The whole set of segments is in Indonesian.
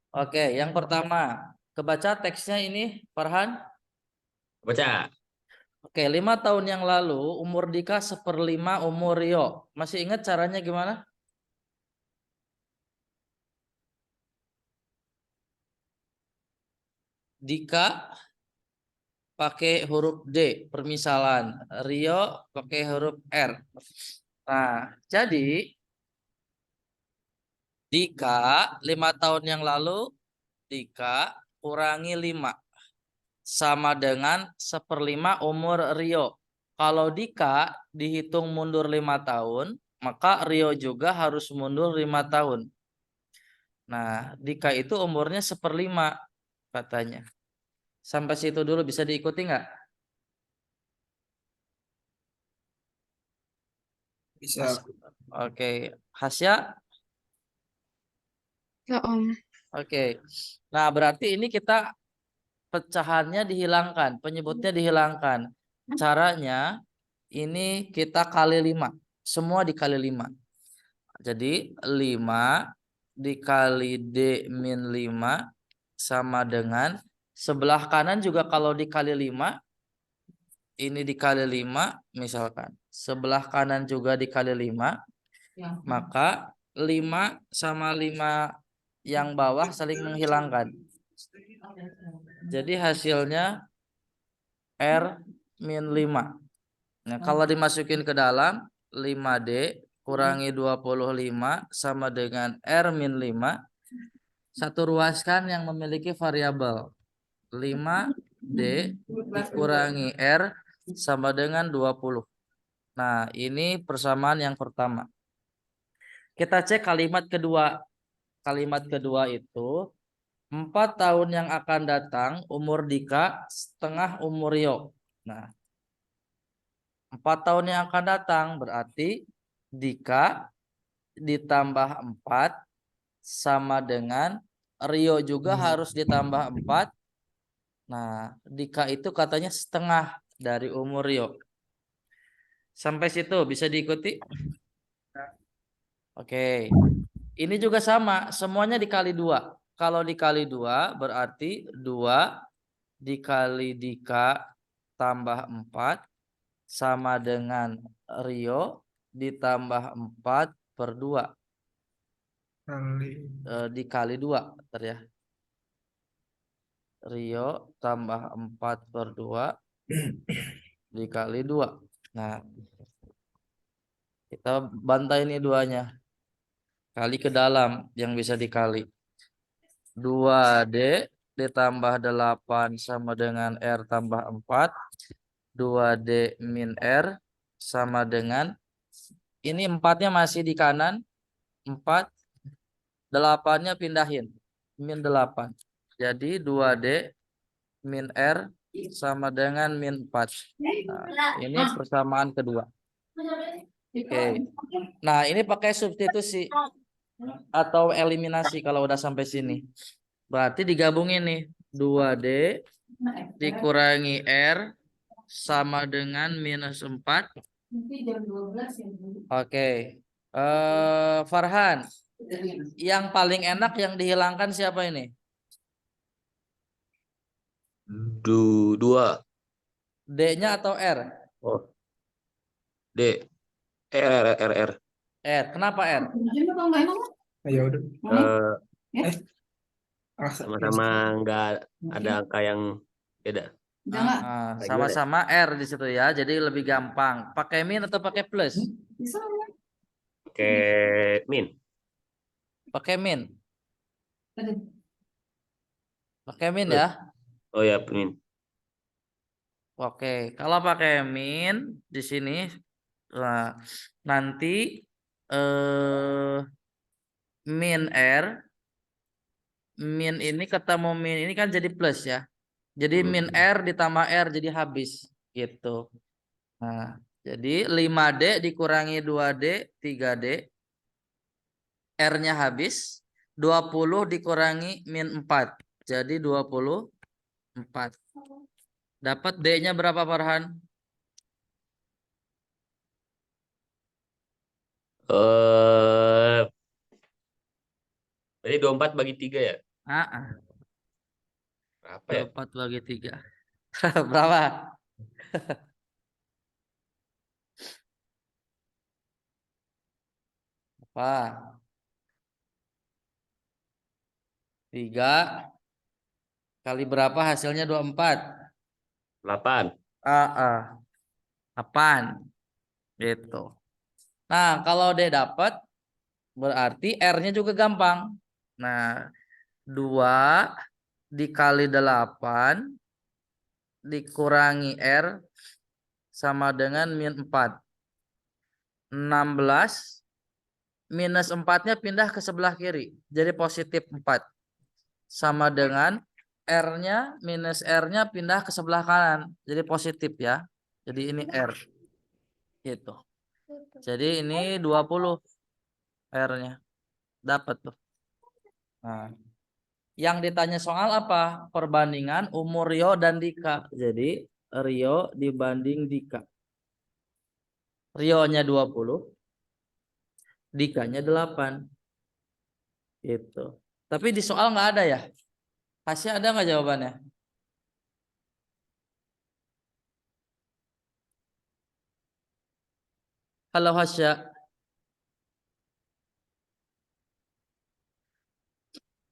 Oke, yang pertama. Kebaca teksnya ini, Farhan? Baca. Oke, 5 tahun yang lalu umur Dika 1/5 umur Rio. Masih ingat caranya gimana? Dika pakai huruf D, permisalan. Rio pakai huruf R. Nah, jadi Dika 5 tahun yang lalu, Dika kurangi 5 sama dengan 1/5 umur Rio. Kalau Dika dihitung mundur 5 tahun, maka Rio juga harus mundur 5 tahun. Nah, Dika itu umurnya 1/5 katanya. Sampai situ dulu bisa diikuti nggak? Bisa. Oke, Hasya. Ya, Om. Oke. Nah, berarti ini kita pecahannya dihilangkan, penyebutnya dihilangkan. Caranya ini kita kali 5. Semua dikali 5. Jadi 5 dikali D min 5 sama dengan sebelah kanan juga kalau dikali 5, ini dikali 5 misalkan. Sebelah kanan juga dikali 5, maka 5 sama 5 yang bawah saling menghilangkan. Jadi hasilnya R min 5. Nah, kalau dimasukin ke dalam 5D kurangi 25 sama dengan R min 5. Satu ruaskan yang memiliki variabel 5D dikurangi R sama dengan 20. Nah, ini persamaan yang pertama. Kita cek kalimat kedua. Kalimat kedua itu 4 tahun yang akan datang umur Dika setengah umur Rio. Nah, 4 tahun yang akan datang berarti Dika ditambah 4 sama dengan Rio juga harus ditambah 4. Nah, Dika itu katanya setengah dari umur Rio. Sampai situ bisa diikuti? Oke. Ini juga sama, semuanya dikali 2. Kalau dikali 2 berarti 2 dikali Dika tambah 4 sama dengan Rio ditambah 4/2. Dikali 2 bentar ya. Rio tambah 4/2 dikali 2. Nah, kita bantai ini duanya. Kali ke dalam yang bisa dikali. 2D ditambah 8 sama dengan R tambah 4. 2D min R sama dengan, ini 4-nya masih di kanan. 4, 8-nya pindahin. Min 8. Jadi 2D min R sama dengan min 4. Nah, ini persamaan kedua. Oke. Nah, ini pakai substitusi atau eliminasi kalau udah sampai sini. Berarti digabungin nih. 2D dikurangi R sama dengan minus 4. Oke. Farhan, yang paling enak yang dihilangkan siapa ini? Dua. D-nya atau R? Oh. D. R. R. Kenapa R? Ya udah. Sama-sama nggak ada angka yang beda. Sama-sama R di situ ya. Jadi lebih gampang. Pakai min atau pakai plus? Oke, min. Pakai min. Pakai min Plus. ya. Oh ya, min. Oke, kalau pakai min di sini nanti min R, min ini ketemu min ini kan jadi plus ya. Jadi min R ditambah R jadi habis gitu. Nah, jadi 5D dikurangi 2D 3D, R-nya habis. 20 dikurangi min 4 jadi 24. Dapat D-nya berapa, Farhan? Jadi 24 bagi 3 ya? Berapa ya? 24 bagi 3. Berapa? Apa? 3 kali berapa hasilnya 24? 8. 8. Gitu. Nah, kalau D dapat berarti R-nya juga gampang. Nah, 2 dikali 8 dikurangi R sama dengan min 4. 16 minus 4-nya pindah ke sebelah kiri. Jadi positif 4. Sama dengan R-nya minus R-nya pindah ke sebelah kanan. Jadi positif ya. Jadi ini R. Gitu. Jadi ini 20 R-nya. Dapat tuh. Nah, yang ditanya soal apa? Perbandingan umur Rio dan Dika. Jadi Rio dibanding Dika. Rio-nya 20, Dikanya 8. Gitu. Tapi di soal nggak ada ya? Pasti ada nggak jawabannya? Halo Hasya.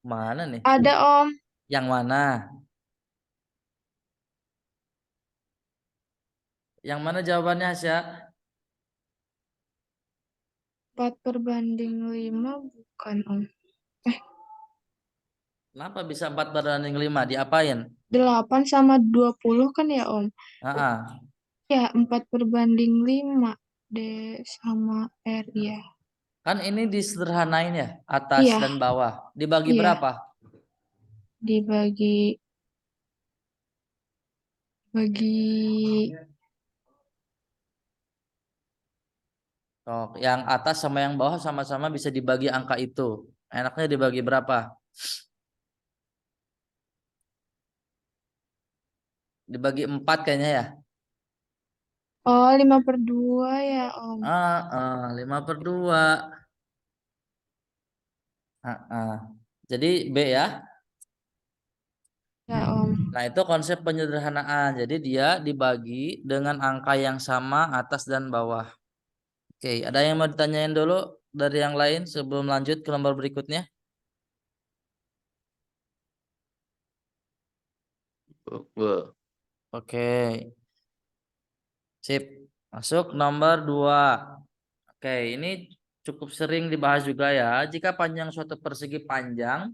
Mana nih? Ada Om. Yang mana? Yang mana jawabannya Hasya? 4/5 bukan Om. Kenapa bisa 4/5? Diapain? 8 sama 20 kan ya Om. Ah, Ya 4/5 D sama R ya. kan ini disederhanain ya, atas Iya. dan bawah. Dibagi Iya. berapa? Dibagi Yang atas sama yang bawah sama-sama bisa dibagi angka itu. Enaknya dibagi berapa? Dibagi 4 kayaknya ya. 5/2 ya Om. 5/2. Jadi B ya. Ya Om. Nah, itu konsep penyederhanaan. Jadi dia dibagi dengan angka yang sama atas dan bawah. Oke, ada yang mau ditanyain dulu dari yang lain sebelum lanjut ke nomor berikutnya? Oke. Sip. Masuk nomor 2. Oke, ini cukup sering dibahas juga ya. Jika panjang suatu persegi panjang,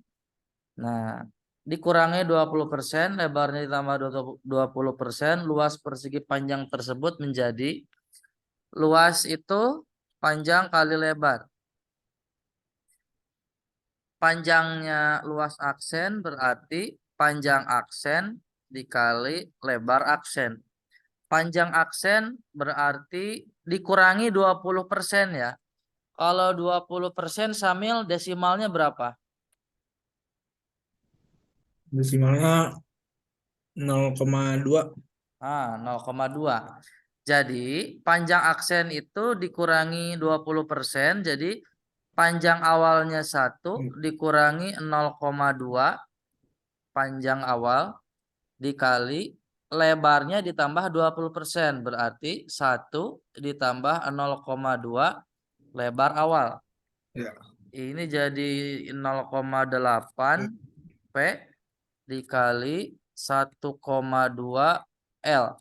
nah, dikurangi 20%, lebarnya ditambah 20%, luas persegi panjang tersebut menjadi luas itu panjang kali lebar. Panjangnya luas aksen berarti panjang aksen dikali lebar aksen. Panjang aksen berarti dikurangi 20% ya. Kalau 20% Samil desimalnya berapa? Desimalnya 0,2. 0,2. Jadi panjang aksen itu dikurangi 20%. Jadi panjang awalnya 1 dikurangi 0,2 panjang awal dikali lebarnya ditambah 20%. Berarti 1 ditambah 0,2 lebar awal. Ya. Ini jadi 0,8 P dikali 1,2 L.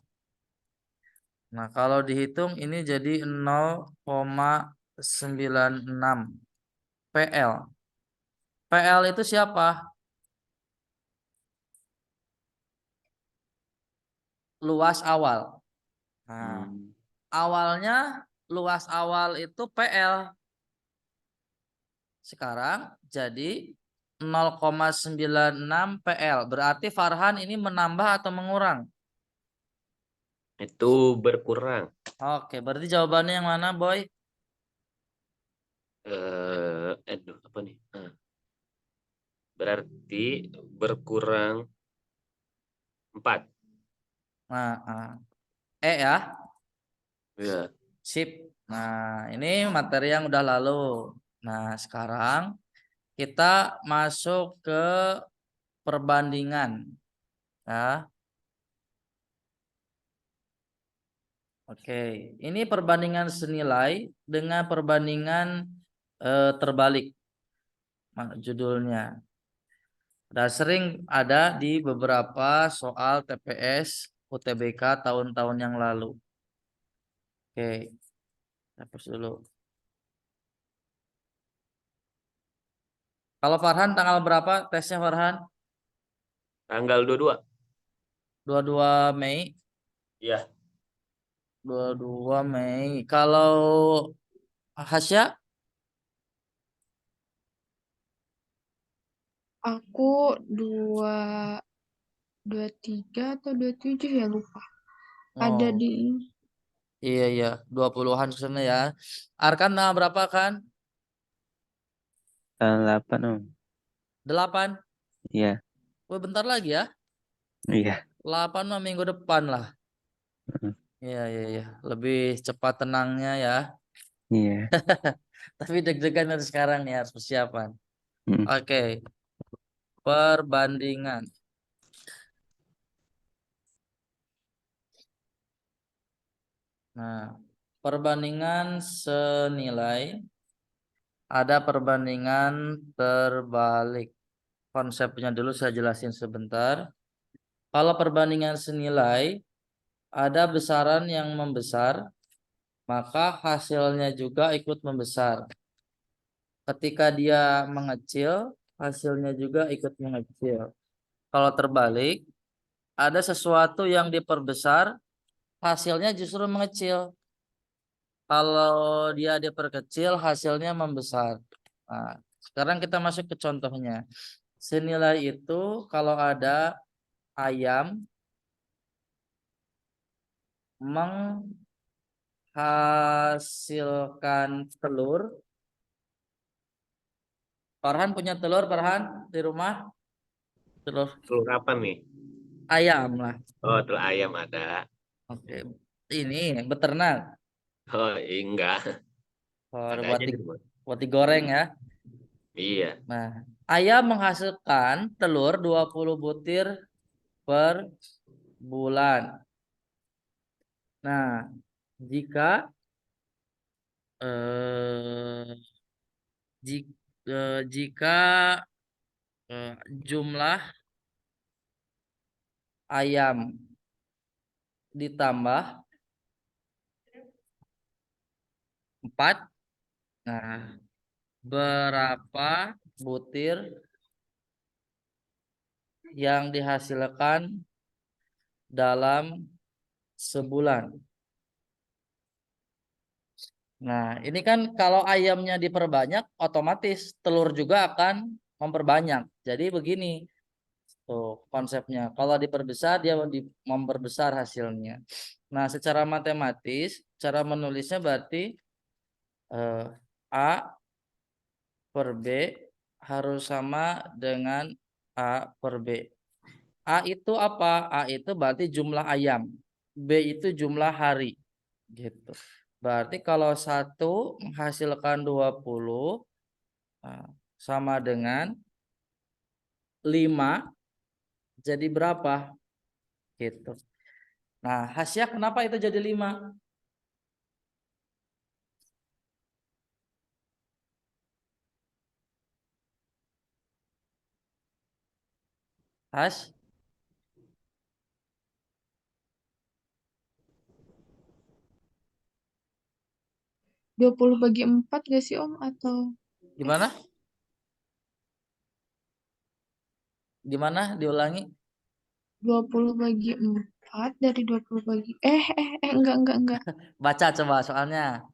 Nah, kalau dihitung ini jadi 0,96 PL. PL itu siapa? Luas awal. Nah, awalnya luas awal itu PL. Sekarang jadi 0,96 PL. Berarti Farhan ini menambah atau mengurang? Itu berkurang. Oke, berarti jawabannya yang mana, Boy? Apa nih? Berarti berkurang 4. Nah, ya. Ya. Sip. Nah, ini materi yang udah lalu. Nah, sekarang kita masuk ke perbandingan. Ya. Oke, ini perbandingan senilai dengan perbandingan terbalik judulnya. Dan sering ada di beberapa soal TPS UTBK tahun-tahun yang lalu. Oke, hapus dulu. Kalau Farhan tanggal berapa tesnya Farhan? Tanggal 22. 22 Mei. Iya. 22 Mei. Kalau Hasya? Aku 23 atau 27 ya lupa. Ada Oh, di iya 20-an sana ya. Arkan tanggal berapa kan? Tanggal 8 Om. 8. Iya, Wah, bentar lagi ya. iya. 8 mah minggu depan lah. Mm, Iya. Lebih cepat tenangnya ya. Iya. Tapi deg-degan dari sekarang nih harus persiapan. Mm. Oke. Perbandingan. Nah, perbandingan senilai. Ada perbandingan terbalik. Konsepnya dulu saya jelasin sebentar. Kalau perbandingan senilai, ada besaran yang membesar, maka hasilnya juga ikut membesar. Ketika dia mengecil, hasilnya juga ikut mengecil. Kalau terbalik, ada sesuatu yang diperbesar, hasilnya justru mengecil. Kalau dia diperkecil, hasilnya membesar. Nah, sekarang kita masuk ke contohnya. Senilai itu kalau ada ayam menghasilkan telur. Farhan punya telur, Farhan, di rumah? Telur Telur apa nih? ayam lah. Oh, telur ayam ada. Oke. Ini beternak. Oh, enggak. Oh, Ada buat aja di rumah. digoreng ya. Iya. Nah, ayam menghasilkan telur 20 butir per bulan. Nah, jika eh, jika jumlah ayam ditambah 4, nah berapa butir yang dihasilkan dalam sebulan? Nah, ini kan kalau ayamnya diperbanyak, otomatis telur juga akan memperbanyak. Jadi begini, tuh konsepnya. Kalau diperbesar, dia memperbesar hasilnya. Nah, secara matematis, cara menulisnya berarti A per B harus sama dengan A per B. A itu apa? A itu berarti jumlah ayam. B itu jumlah hari. Gitu. Berarti kalau 1 menghasilkan 20 sama dengan 5 jadi berapa? Gitu. Nah, Hasya kenapa itu jadi 5? Has? dua 20 bagi 4 gak sih Om? Atau Gimana? Gimana? Diulangi. 20 bagi 4 dari 20 bagi enggak. Baca coba soalnya.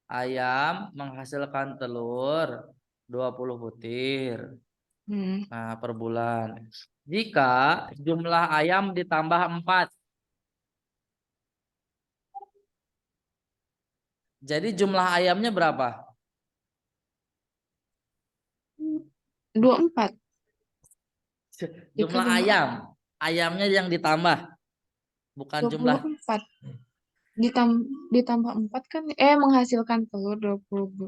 Ayam menghasilkan telur 20 butir. Hmm. Nah, per bulan. Jika jumlah ayam ditambah 4. Jadi jumlah ayamnya berapa? 24 Jumlah dikali ayam. Ayamnya yang ditambah. Bukan jumlah. 24 ditambah 4 kan menghasilkan telur 20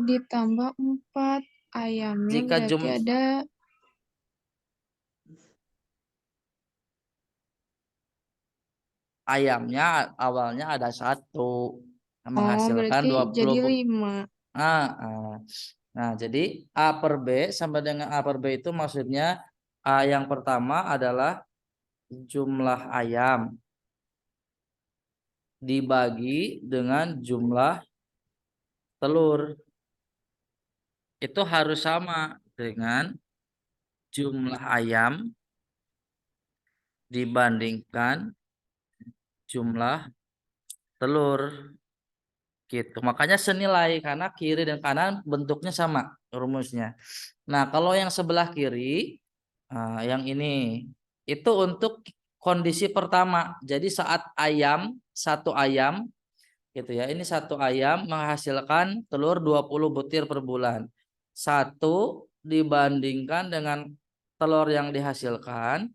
Ditambah 4 ayamnya Jika berarti ada ayamnya awalnya ada 1 menghasilkan berarti 20 jadi 5. Nah, jadi A per B sama dengan A per B itu maksudnya A yang pertama adalah jumlah ayam dibagi dengan jumlah telur. Itu harus sama dengan jumlah ayam dibandingkan jumlah telur. Gitu. Makanya senilai karena kiri dan kanan bentuknya sama rumusnya. Nah, kalau yang sebelah kiri, yang ini itu untuk kondisi pertama. Jadi saat satu ayam gitu ya. Ini satu ayam menghasilkan telur 20 butir per bulan. 1 dibandingkan dengan telur yang dihasilkan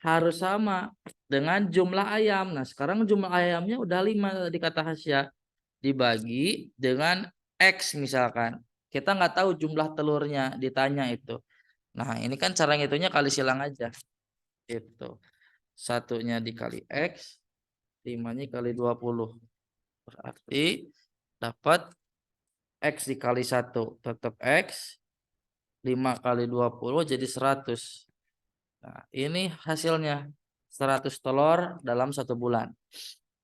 harus sama dengan jumlah ayam. Nah, sekarang jumlah ayamnya udah 5 tadi kata Hasya. Dibagi dengan X misalkan. Kita nggak tahu jumlah telurnya ditanya itu. Nah, ini kan cara ngitungnya kali silang aja. Itu. 1-nya dikali X, 5-nya kali 20. Berarti dapat X dikali 1 tetap X. 5 kali 20 jadi 100. Nah, ini hasilnya. 100 telur dalam 1 bulan.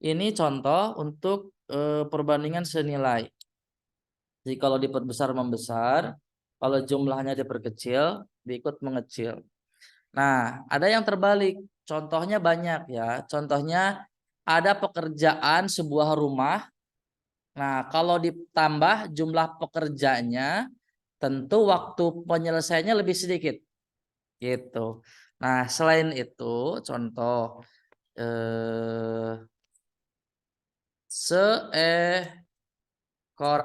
Ini contoh untuk perbandingan senilai. Jadi kalau diperbesar membesar, kalau jumlahnya diperkecil, diikut mengecil. Nah, ada yang terbalik. Contohnya banyak ya. Contohnya ada pekerjaan sebuah rumah. Nah, kalau ditambah jumlah pekerjanya, tentu waktu penyelesaiannya lebih sedikit. Gitu. Nah, selain itu, contoh seekor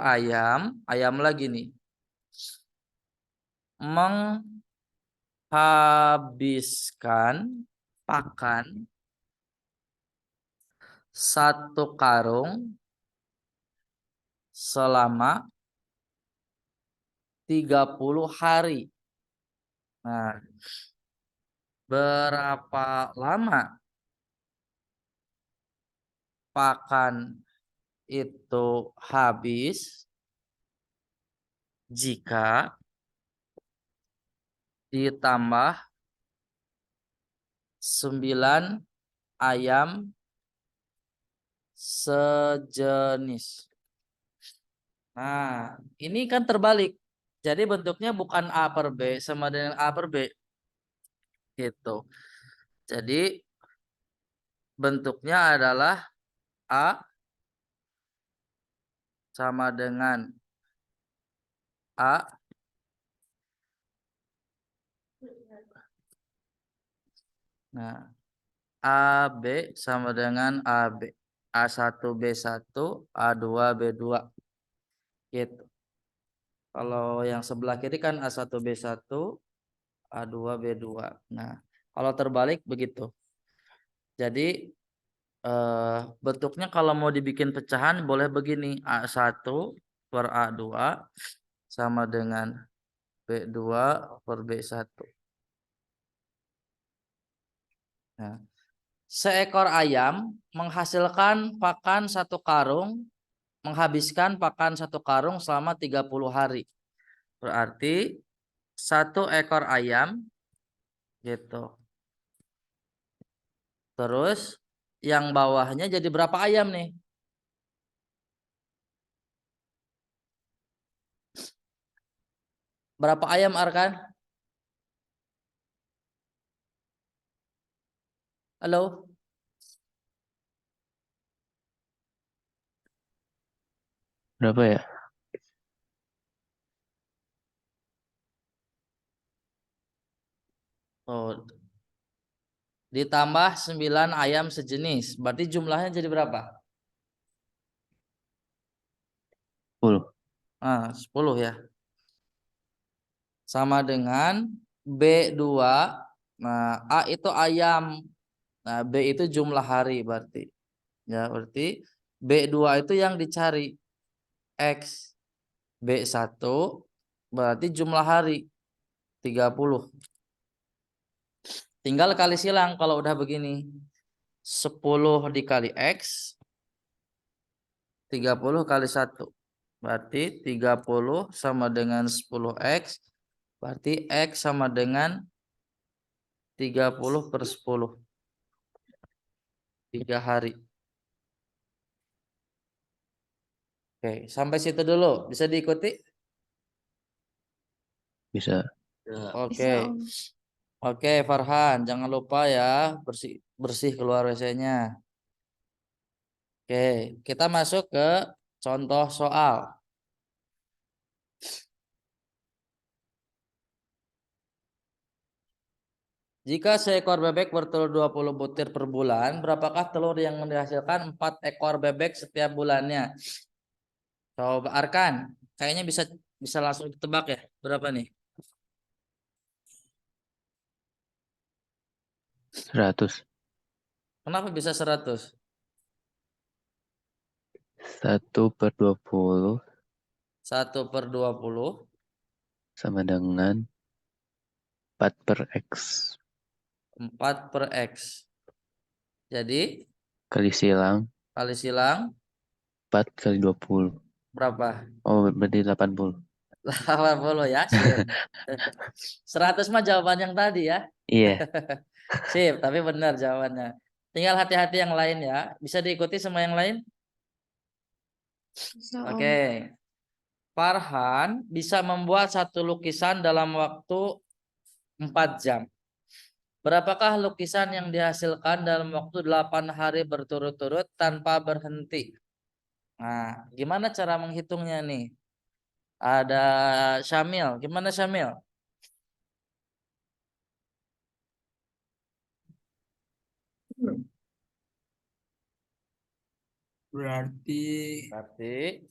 ayam lagi nih, menghabiskan pakan 1 karung selama 30 hari. Nah, berapa lama pakan itu habis jika ditambah 9 ayam sejenis. Nah, ini kan terbalik. Jadi bentuknya bukan A per B sama dengan A per B. Gitu. Jadi bentuknya adalah A sama dengan A. Nah, AB sama dengan AB. A1 B1, A2 B2. Gitu. Kalau yang sebelah kiri kan A1 B1, A2 B2. Nah, kalau terbalik begitu. Jadi bentuknya kalau mau dibikin pecahan boleh begini. A1 per A2 sama dengan B2 per B1. Nah, seekor ayam menghasilkan pakan 1 karung, menghabiskan pakan 1 karung selama 30 hari. Berarti 1 ekor ayam gitu. Terus yang bawahnya jadi berapa ayam nih? Berapa ayam Arkan? Halo? Berapa ya? Oh, ditambah 9 ayam sejenis. Berarti jumlahnya jadi berapa? 10. 10 ya. Sama dengan B2. Nah, A itu ayam. Nah, B itu jumlah hari berarti. Ya, berarti B2 itu yang dicari X. B1 berarti jumlah hari 30. Tinggal kali silang kalau udah begini. 10 dikali X, 30 kali 1. Berarti 30 sama dengan 10X. Berarti X sama dengan 30 per 10. 3 hari. Oke, sampai situ dulu. Bisa diikuti? Bisa. Ya. Oke. Bisa, Om. Oke, Farhan, jangan lupa ya bersih keluar WC-nya. Oke, kita masuk ke contoh soal. Jika seekor bebek bertelur 20 butir per bulan, berapakah telur yang dihasilkan 4 ekor bebek setiap bulannya? Coba Arkan, kayaknya bisa langsung ditebak ya. Berapa nih? 100. Kenapa bisa 100? 1/20 1 per 20 sama dengan 4/X. 4 per X. Jadi Kali silang kali silang 4 kali 20. berapa? Oh, berarti 80. 80 ya, sip. 100 mah jawaban yang tadi ya. Iya, Sip, tapi benar jawabannya. Tinggal hati-hati yang lain ya. Bisa diikuti sama yang lain? Bisa, Om. Oke. Farhan bisa membuat satu lukisan dalam waktu 4 jam. Berapakah lukisan yang dihasilkan dalam waktu 8 hari berturut-turut tanpa berhenti? Nah, gimana cara menghitungnya nih? Ada Syamil. Gimana Syamil? Berarti Berarti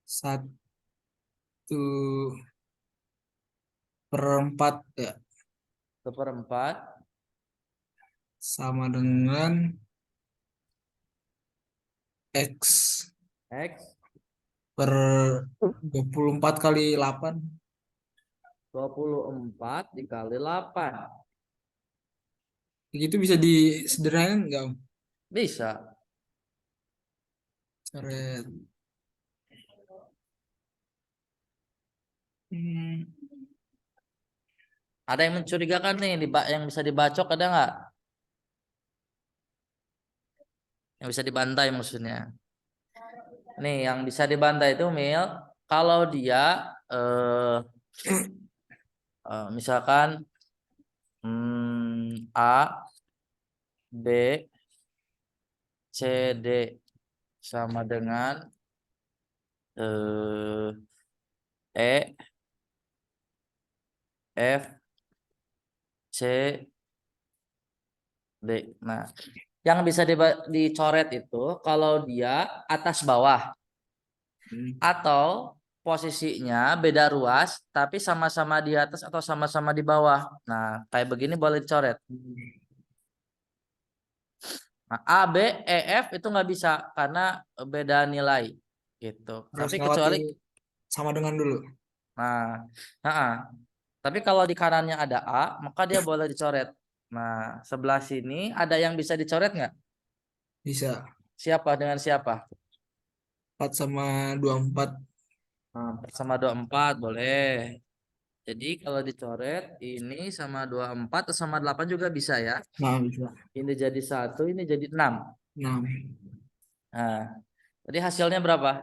1/4 ya, 1/4 sama dengan X X per 24 kali 8. 24 dikali 8. Begitu bisa disederhanakan nggak, Om? Bisa. Coret. Hmm, Ada yang mencurigakan nih yang bisa dibacok ada nggak? Yang bisa dibantai maksudnya. Nih yang bisa dibantai itu Mil, kalau dia misalkan A, B, C, D sama dengan E, F, C, D. Nah, yang bisa dicoret itu kalau dia atas bawah atau posisinya beda ruas tapi sama-sama di atas atau sama-sama di bawah. Nah, kayak begini boleh dicoret. Nah, A, B, E, F itu nggak bisa karena beda nilai gitu. harus Tapi ngawati kecuali sama dengan dulu. nah, tapi kalau di kanannya ada A, maka dia boleh dicoret. Nah, sebelah sini ada yang bisa dicoret nggak? Bisa Siapa dengan siapa? 4 sama 24. Nah, sama 24 boleh. Jadi kalau dicoret ini sama 24 atau sama 8 juga bisa ya. Nah, bisa. Ini jadi 1, ini jadi 6. 6. Nah, jadi hasilnya berapa?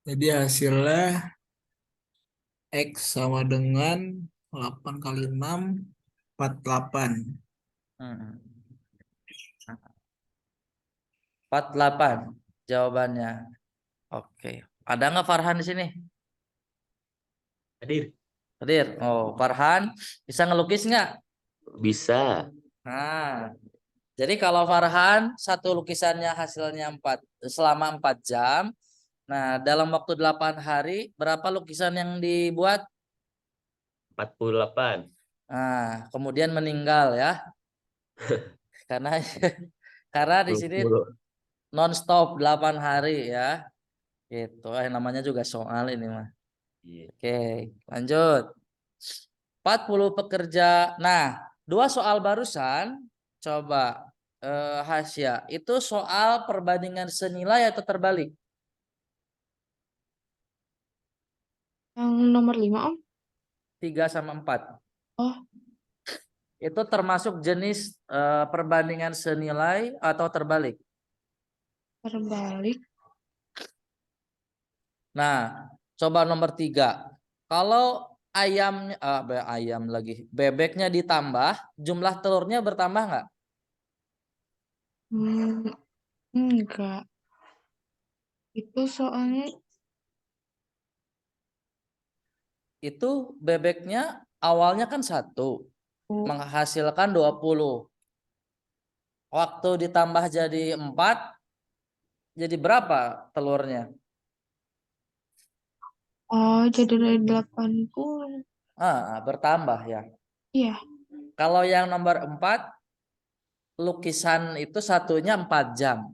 Jadi hasilnya X sama dengan 8 kali 6, 48. Hmm. 48 jawabannya. Oke. Ada nggak Farhan di sini? Hadir. Hadir. Oh, Farhan bisa ngelukis nggak? Bisa. Nah, jadi kalau Farhan satu lukisannya hasilnya selama 4 jam. Nah, dalam waktu 8 hari berapa lukisan yang dibuat? 48. Nah, kemudian meninggal ya. Karena karena di sini 20. nonstop 8 hari ya. Gitu. Namanya juga soal ini mah. Iya. Oke, lanjut. 40 pekerja. Nah, 2 soal barusan coba Hasya, itu soal perbandingan senilai atau terbalik? Yang nomor 5 Om. 3 sama 4. Oh, Itu termasuk jenis perbandingan senilai atau terbalik. terbalik. Nah, coba nomor 3. Kalau ayam lagi, bebeknya ditambah, jumlah telurnya bertambah nggak? Enggak. Itu soalnya Itu bebeknya awalnya kan 1, menghasilkan 20. Waktu ditambah jadi 4, jadi berapa telurnya? jadi dari 80. Bertambah ya. Iya. Kalau yang nomor 4, lukisan itu satunya 4 jam.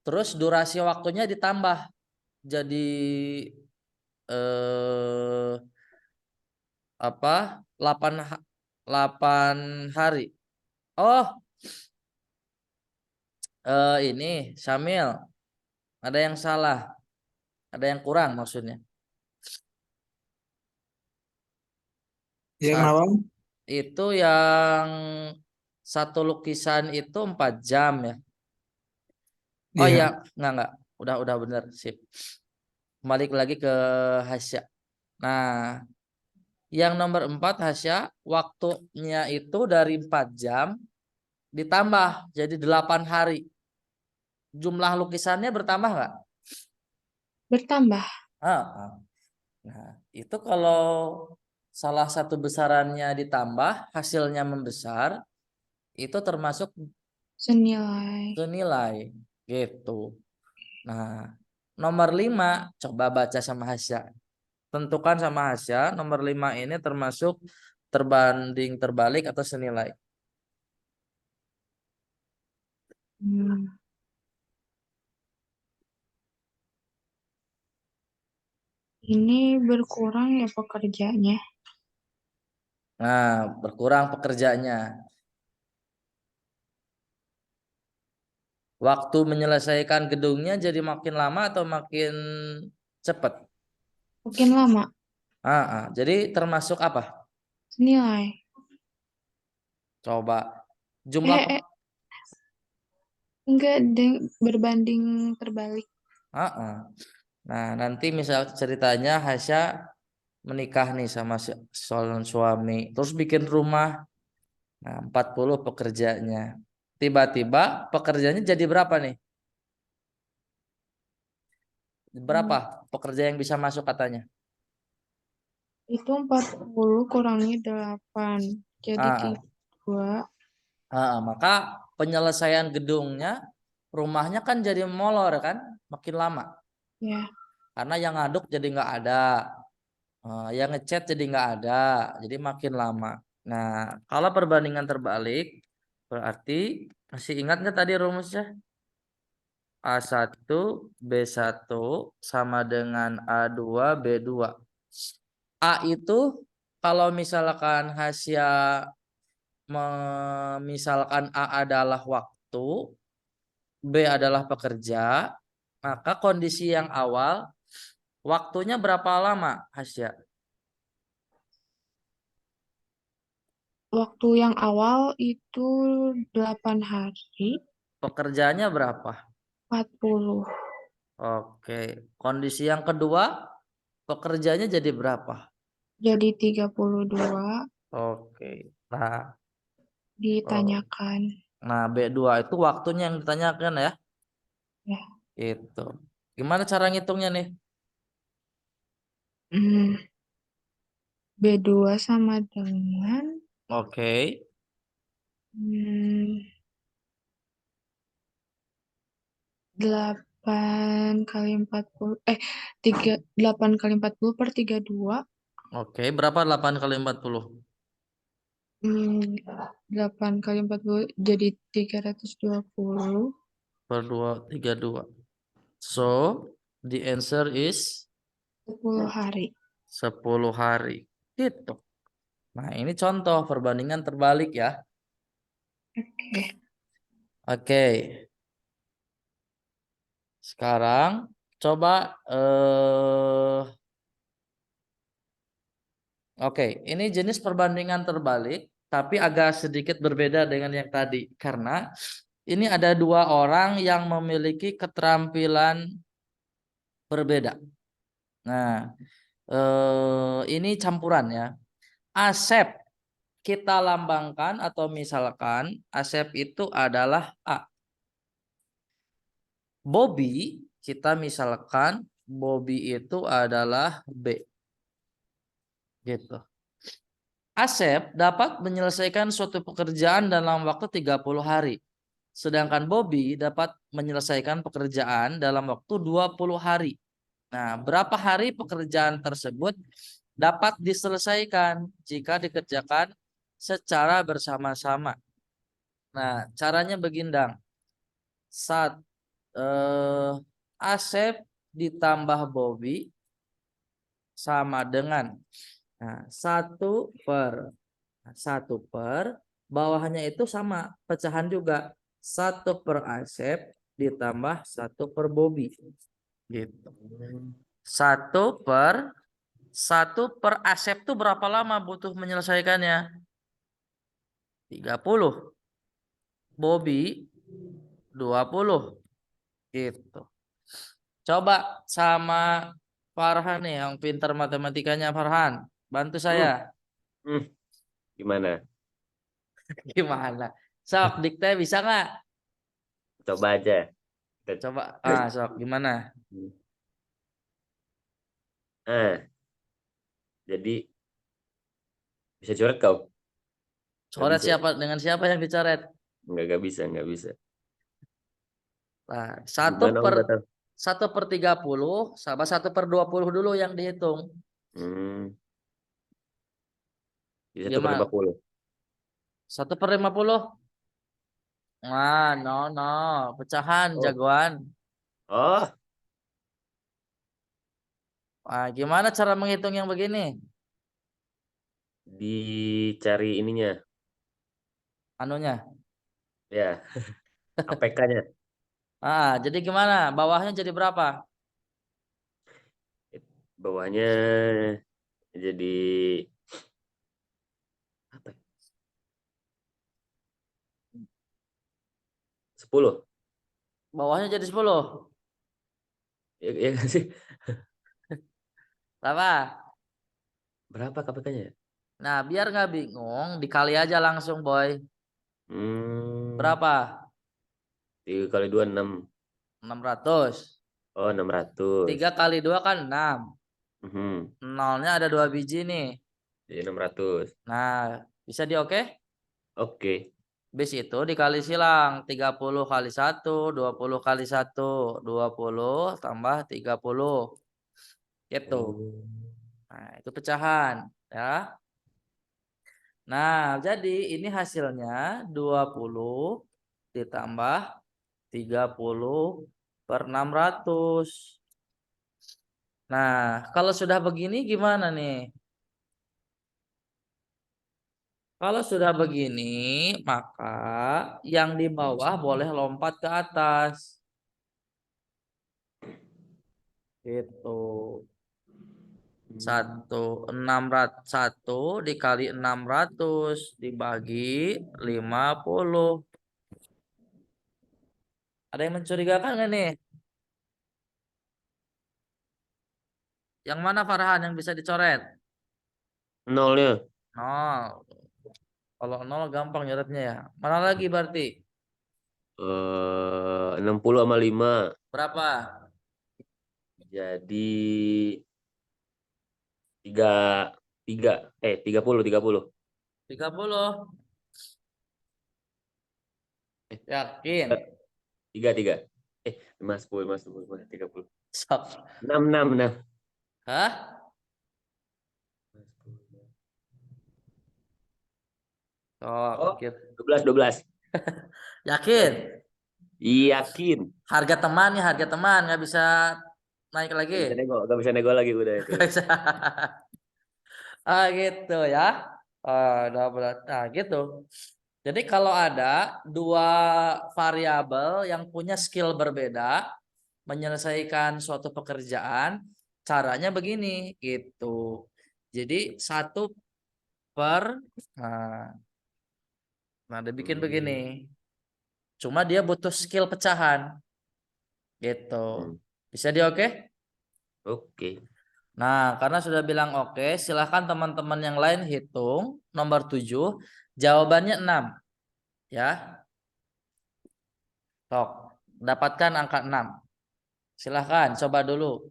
Terus durasi waktunya ditambah jadi eh 8 hari. Oh, ini Syamil, ada yang salah, ada yang kurang maksudnya. Ya, Saat kenapa? itu yang satu lukisan itu 4 jam ya. Oh Iya. iya, enggak. Udah bener, sip. Balik lagi ke Hasya. Nah, yang nomor 4 Hasya, waktunya itu dari 4 jam ditambah jadi 8 hari. Jumlah lukisannya bertambah nggak? Bertambah. Ah. Nah, itu kalau salah satu besarannya ditambah, hasilnya membesar, itu termasuk Senilai. senilai gitu. Nah, nomor 5 coba baca sama Hasya. Tentukan sama Hasya, nomor 5 ini termasuk terbanding terbalik atau senilai. Hmm, Ini berkurang ya pekerjanya. Nah, berkurang pekerjanya. Waktu menyelesaikan gedungnya jadi makin lama atau makin cepat? Makin lama. Jadi termasuk apa? Senilai. Coba jumlah Eh, enggak berbanding terbalik. Nah, nanti misal ceritanya Hasya menikah nih sama calon suami, terus bikin rumah. Nah, 40 pekerjanya. Tiba-tiba pekerjanya jadi berapa nih? Berapa pekerja yang bisa masuk katanya? Itu 40 kurangi 8. Jadi Ah, ah. 3. Maka penyelesaian gedungnya, rumahnya kan jadi molor kan, makin lama. Ya. Karena yang ngaduk jadi nggak ada, yang ngecat jadi nggak ada, jadi makin lama. Nah, kalau perbandingan terbalik, berarti masih ingat nggak tadi rumusnya? A1 B1 sama dengan A2 B2. A itu kalau misalkan Hasya misalkan A adalah waktu, B adalah pekerja, maka kondisi yang awal waktunya berapa lama, Hasya? Waktu yang awal itu 8 hari, Pekerjaannya berapa? 40. Oke. Kondisi yang kedua, pekerjanya jadi berapa? Jadi 32 Oke. Nah, oh. ditanyakan. Nah, B2 itu waktunya yang ditanyakan ya. Ya. Itu. Gimana cara ngitungnya nih? Hmm, B2 sama dengan Oke. 8 kali 40. 8 kali 40 per 32. Oke, berapa 8 kali 40? 8 kali 40 jadi 320. Per 2, 32. So, The answer is 10 hari. 10 hari. Gitu. Nah, ini contoh perbandingan terbalik ya. Oke. Oke. Sekarang coba oke, ini jenis perbandingan terbalik tapi agak sedikit berbeda dengan yang tadi karena ini ada dua orang yang memiliki keterampilan berbeda. Nah, ini campuran ya. Asep kita lambangkan atau misalkan Asep itu adalah A. Bobby kita misalkan Bobby itu adalah B. Gitu. Asep dapat menyelesaikan suatu pekerjaan dalam waktu 30 hari. Sedangkan Bobby dapat menyelesaikan pekerjaan dalam waktu 20 hari. Nah, berapa hari pekerjaan tersebut dapat diselesaikan jika dikerjakan secara bersama-sama? Nah, caranya begindang. Asep ditambah Bobby sama dengan 1 per bawahnya itu sama pecahan juga 1 per Asep ditambah 1 per Bobby gitu. 1 per Asep tuh berapa lama butuh menyelesaikannya? 30. Bobby 20 gitu. Coba sama Farhan nih yang pintar matematikanya. Farhan, bantu saya. Gimana? Gimana? Sok, dikte bisa nggak? Coba aja. Coba, sok gimana? Jadi bisa coret kau? Coret bisa. siapa dengan siapa yang dicoret? Nggak bisa. Nah, Gimana, Om? Nggak tahu. 1 per 30 sama 1 per 20 dulu yang dihitung. Jadi 1 per Gimana? 50. 1 per 50? No. Pecahan, Oh. jagoan. Oh, Gimana cara menghitung yang begini? dicari ininya. Anunya. Ya, APK-nya. Jadi gimana? Bawahnya jadi berapa? Bawahnya jadi apa? 10. Bawahnya jadi 10. Ya nggak sih? Berapa? Berapa KPK-nya? Nah, biar nggak bingung, dikali aja langsung, boy. Berapa? 3 kali 2 6. 600. Oh, 600. 3 kali 2 kan 6. Nolnya ada 2 biji nih. Jadi 600. Nah, bisa di oke? Oke. Bis itu dikali silang. 30 kali 1, 20 kali 1. 20 tambah 30. Gitu. Nah, itu pecahan. Ya. Nah, jadi ini hasilnya 20 ditambah 30 per 600. Nah, kalau sudah begini gimana nih? Kalau sudah begini, maka yang di bawah boleh lompat ke atas. Itu 1 dikali 600 dibagi 50. Ada yang mencurigakan nggak nih? Yang mana Farhan yang bisa dicoret? Nolnya 0. Kalau 0 gampang nyoretnya ya. Mana lagi berarti? 60 sama 5. Berapa? Jadi 30. 30. Yakin? 3. 10, 30. Sok. 6. Hah? Oh, Oke. 12. Yakin? Yakin. Harga teman nggak bisa naik lagi. Gak bisa nego lagi udah itu. Nggak bisa. Gitu ya. 12. Nah, gitu. Jadi kalau ada dua variabel yang punya skill berbeda menyelesaikan suatu pekerjaan, caranya begini gitu. Jadi 1/, nah, dia bikin begini. Cuma dia butuh skill pecahan gitu. Hmm. Bisa di oke? Oke. Nah, karena sudah bilang oke, silahkan teman-teman yang lain hitung nomor 7. Jawabannya 6. Ya. Tok, dapatkan angka 6. Silahkan coba dulu.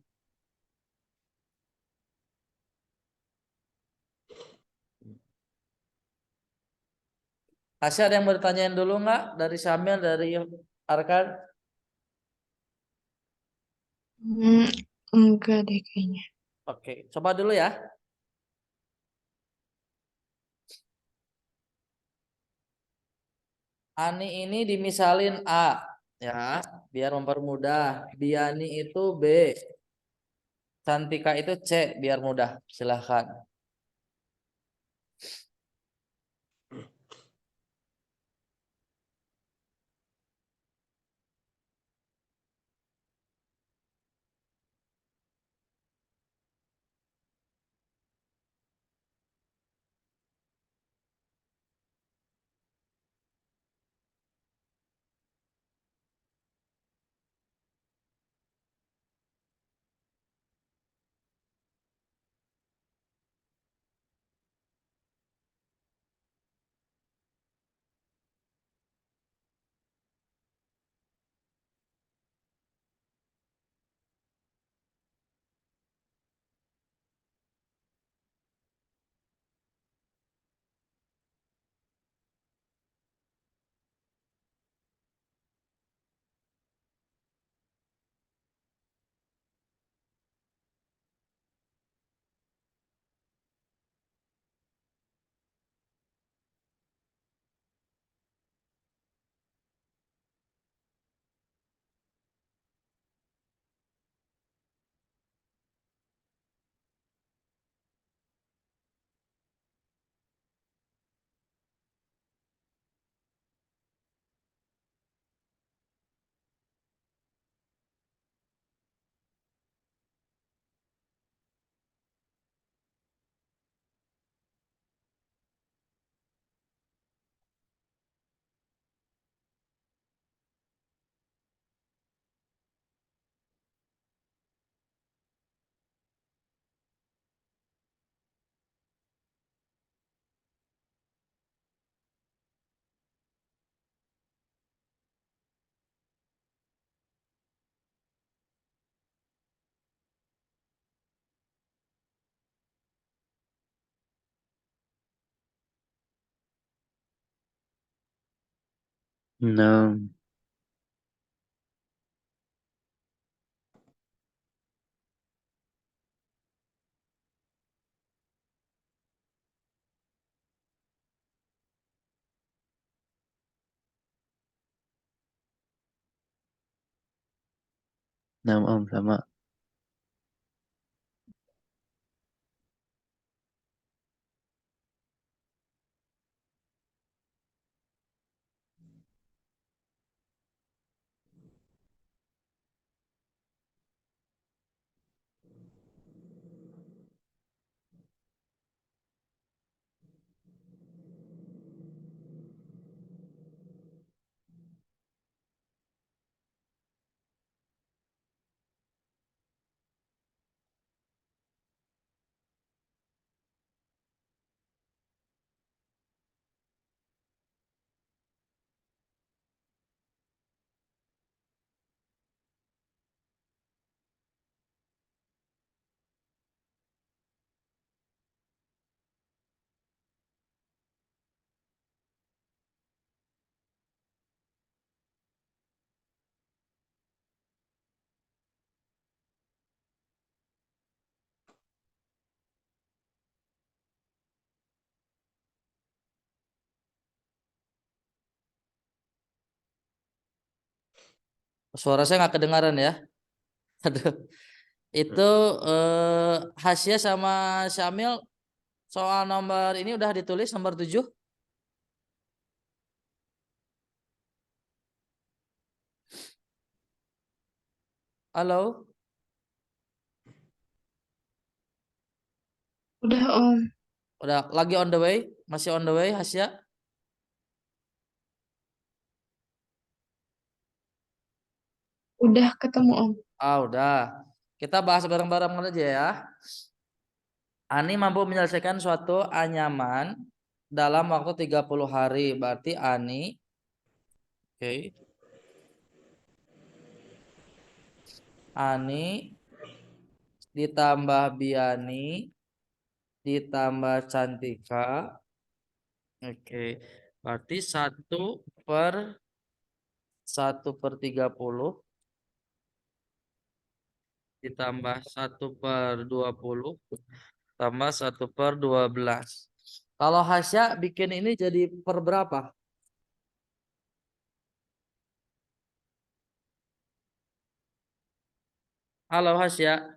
Kasih ada yang mau ditanyain dulu nggak? Dari Syamil, dari Arkan? Enggak deh kayaknya. Oke, coba dulu ya. Ani ini dimisalin A, ya, biar mempermudah. Diani itu B, Cantika itu C, biar mudah. Silahkan. Enam. Enam Om sama. Suara saya nggak kedengaran ya. Aduh. Itu Hasya sama Syamil soal nomor ini udah ditulis nomor 7. Halo, Udah Om. udah lagi on the way? Masih on the way Hasya? Udah ketemu Om. Ah, udah. Kita bahas bareng-bareng aja ya. Ani mampu menyelesaikan suatu anyaman dalam waktu 30 hari. Berarti Ani, oke. Ani ditambah Biani ditambah Cantika. Oke. Berarti 1/1/30 ditambah 1/20 tambah 1/12. Kalau Hasya bikin ini jadi per berapa? Halo Hasya,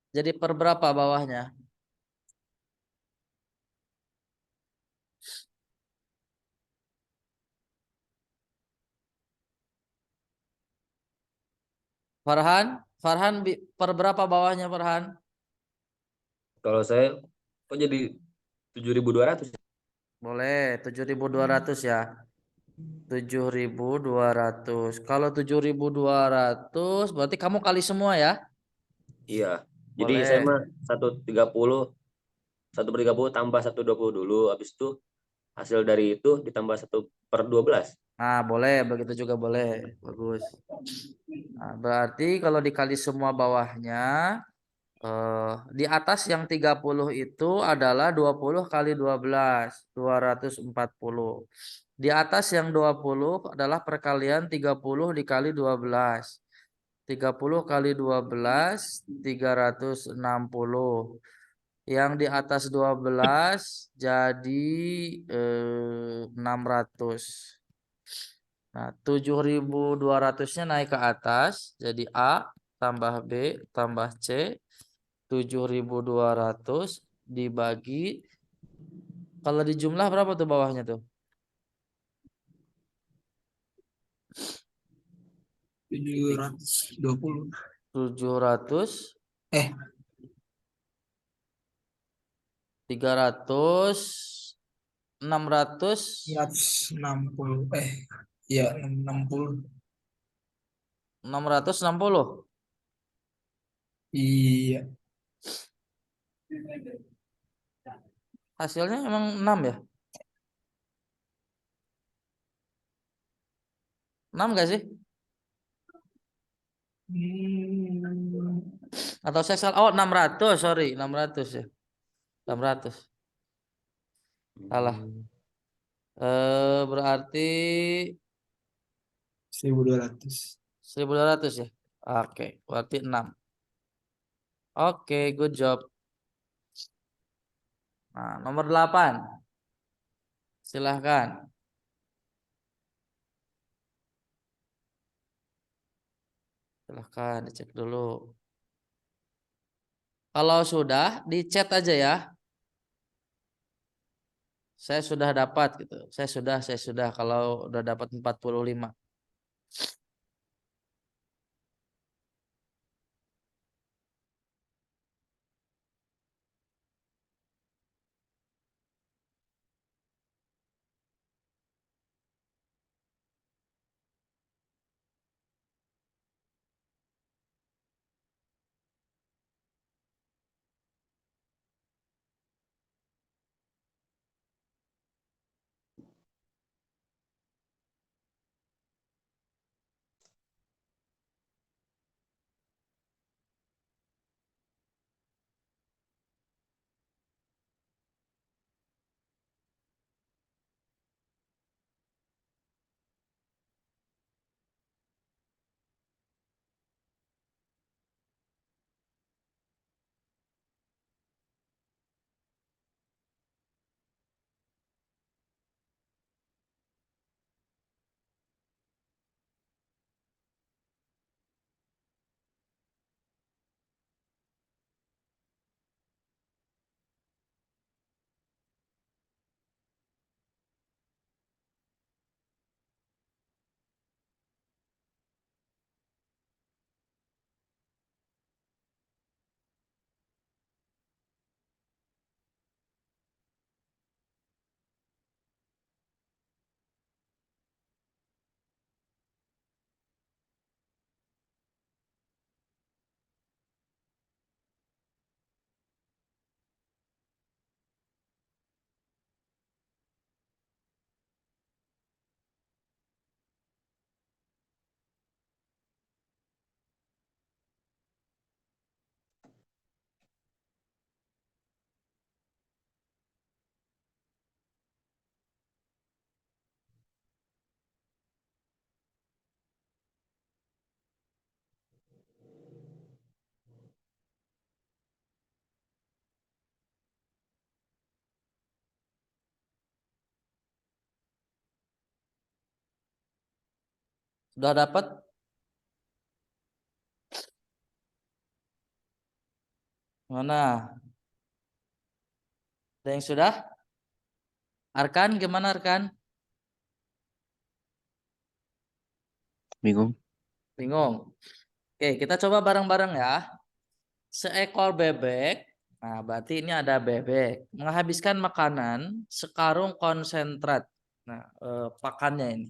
jadi per berapa bawahnya? Farhan per berapa bawahnya Farhan? Kalau saya kok jadi 7.200? Boleh 7.200 ya. 7.200. Kalau 7.200 berarti kamu kali semua ya? Iya. Jadi saya Boleh. mah 1/30 tambah 1/20 dulu. Habis itu hasil dari itu ditambah 1/12. Nah, boleh begitu juga boleh. Bagus. Nah, berarti kalau dikali semua bawahnya di atas yang 30 itu adalah 20 kali 12, 240. Di atas yang 20 adalah perkalian 30 dikali 12. 30 kali 12, 360. Yang di atas 12 jadi 600. Nah, 7.200-nya naik ke atas jadi A tambah B tambah C. 7.200 dibagi, kalau di jumlah berapa tuh bawahnya tuh? 720. 700, Eh, 300, 600, 160. Ya 60. 660. Iya. Hasilnya emang 6 ya? 6 gak sih? Atau saya salah? Oh, 600, sorry, 600 ya. 600. Salah. Hmm. Berarti 1.200. 1.200 ya. Oke, berarti 6. Oke, good job. Nah, nomor 8. Silahkan. Silahkan dicek dulu. Kalau sudah, di chat aja ya. Saya sudah dapat gitu. Saya sudah kalau udah dapat 45. Udah dapat? Mana? Ada yang sudah? Arkan gimana Arkan? Bingung. Bingung. Oke, kita coba bareng-bareng ya. Seekor bebek. Nah, berarti ini ada bebek menghabiskan makanan sekarung konsentrat. Nah, pakannya ini.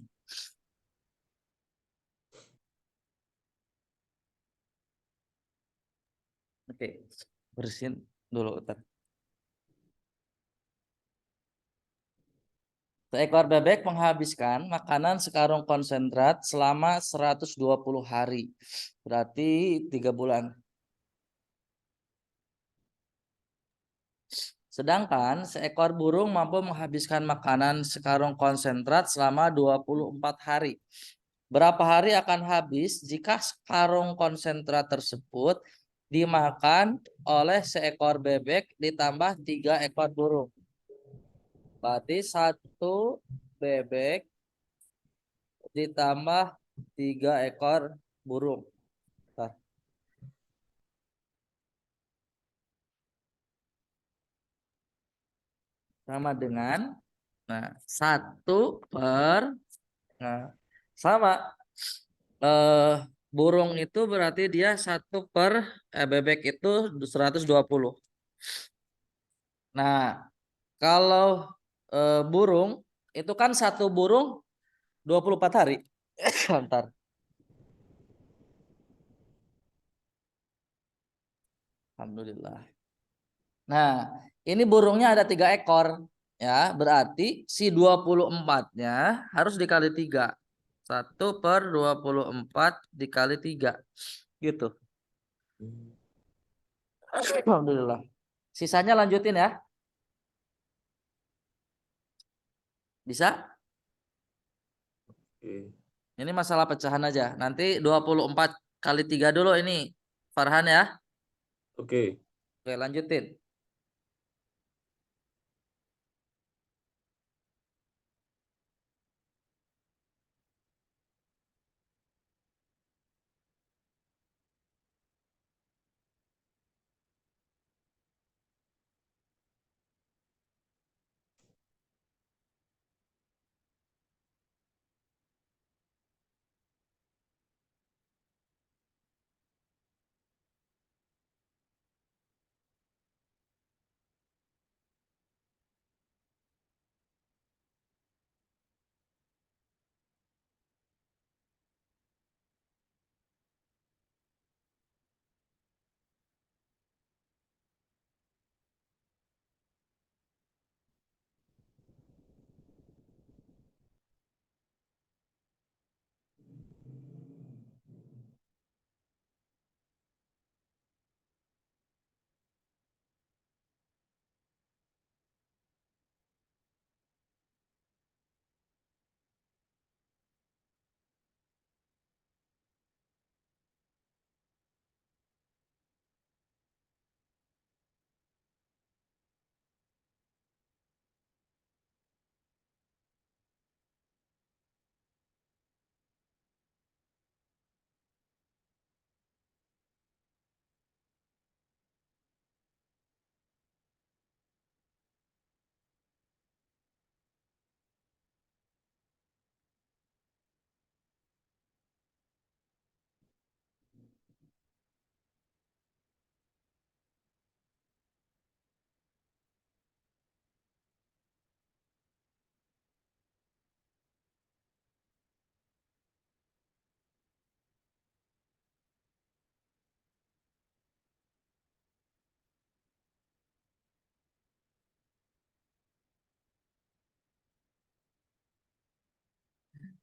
Oke, bersihin dulu. Bentar. Seekor bebek menghabiskan makanan sekarung konsentrat selama 120 hari. Berarti 3 bulan. Sedangkan seekor burung mampu menghabiskan makanan sekarung konsentrat selama 24 hari. Berapa hari akan habis jika sekarung konsentrat tersebut dimakan oleh seekor bebek ditambah 3 ekor burung? Berarti 1 bebek ditambah 3 ekor burung. Bentar. Sama dengan 1 per sama eh burung itu berarti dia 1 per bebek itu 120. Nah, kalau burung itu kan 1 burung 24 hari. Bentar. Alhamdulillah. Nah, ini burungnya ada 3 ekor ya, berarti si 24-nya harus dikali 3. 1/24 dikali 3. Gitu. Alhamdulillah. Sisanya lanjutin ya. Bisa? Oke. Ini masalah pecahan aja. Nanti 24 kali 3 dulu ini. Farhan ya. Oke. Oke, lanjutin.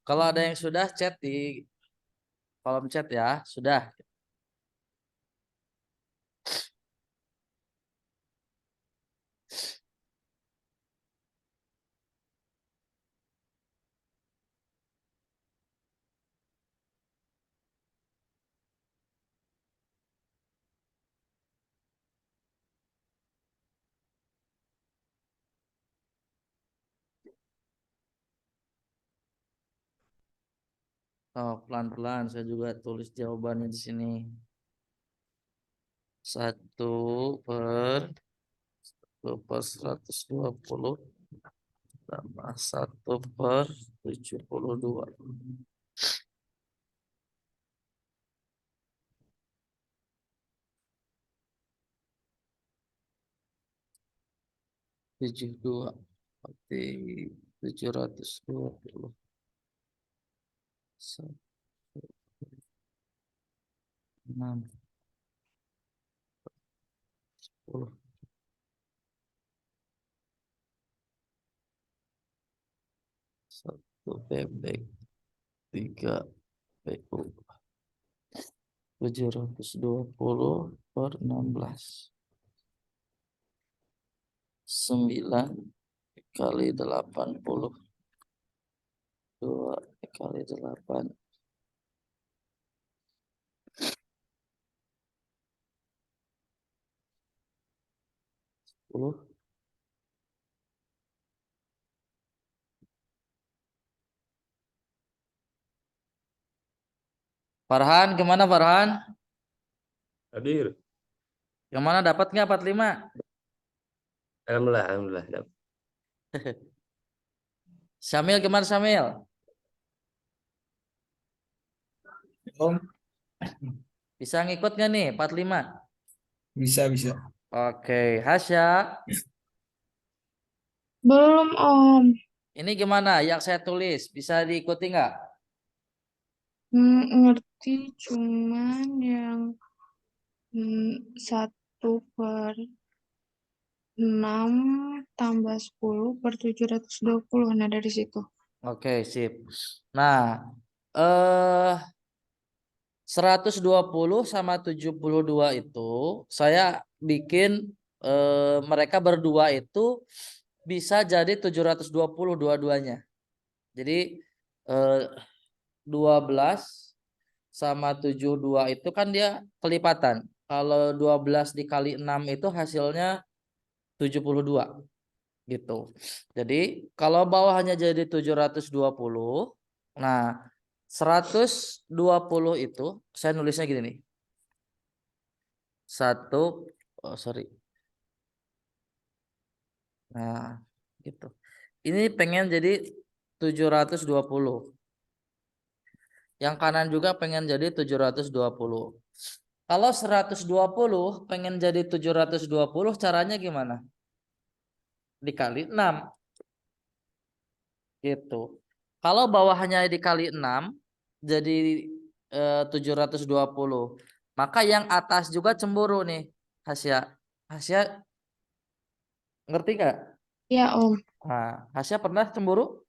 Kalau ada yang sudah chat di kolom chat ya. Sudah. Oh, pelan-pelan. Saya juga tulis jawabannya di sini. 1/120 tambah 1/72. 72 berarti 720. 6, 10. 1 bebek 3 PU 720 per 16. 9 kali 80. 2 kali 8. 10. Farhan, gimana Farhan? Hadir. Yang mana dapat nggak 45? Alhamdulillah, alhamdulillah. Syamil gimana Syamil? Om, Bisa ngikut nggak nih 45? bisa. Oke, Hasya. Belum, Om. Ini gimana yang saya tulis? Bisa diikuti nggak? Ngerti, cuman yang 1/6 tambah 10/720. Nah, dari situ. Oke, sip. Nah, 120 sama 72 itu saya bikin mereka berdua itu bisa jadi 720 dua-duanya. Jadi 12 sama 72 itu kan dia kelipatan. Kalau 12 dikali 6 itu hasilnya 72 gitu. Jadi kalau bawahnya jadi 720, nah 120 itu saya nulisnya gini nih. Sorry. Nah, gitu. Ini pengen jadi 720. Yang kanan juga pengen jadi 720. Kalau 120 pengen jadi 720, caranya gimana? Dikali 6 gitu. Kalau bawahnya dikali 6 jadi 720. Maka yang atas juga cemburu nih, Hasya. Hasya ngerti nggak? Ya, Om. Nah, Hasya pernah cemburu?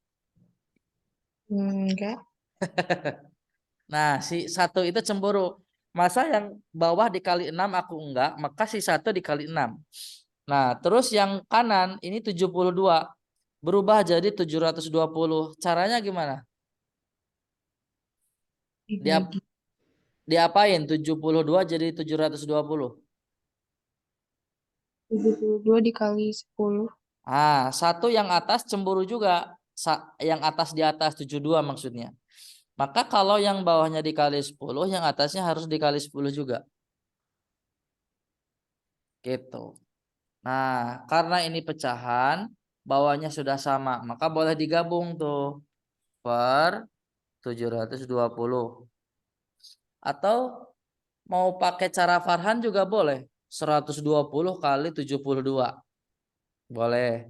Enggak. Nah, si satu itu cemburu. Masa yang bawah dikali 6 aku enggak, maka si satu dikali 6. Nah, terus yang kanan ini 72. Berubah jadi 720. Caranya gimana? Dibagi Diapain 72 jadi 720? 72 dikali 10. Ah, satu yang atas cemburu juga. Yang atas di atas 72 maksudnya. Maka kalau yang bawahnya dikali 10, yang atasnya harus dikali 10 juga. Gitu. Nah, karena ini pecahan, bawahnya sudah sama, maka boleh digabung tuh per 720. Atau mau pakai cara Farhan juga boleh. 120 kali 72. Boleh.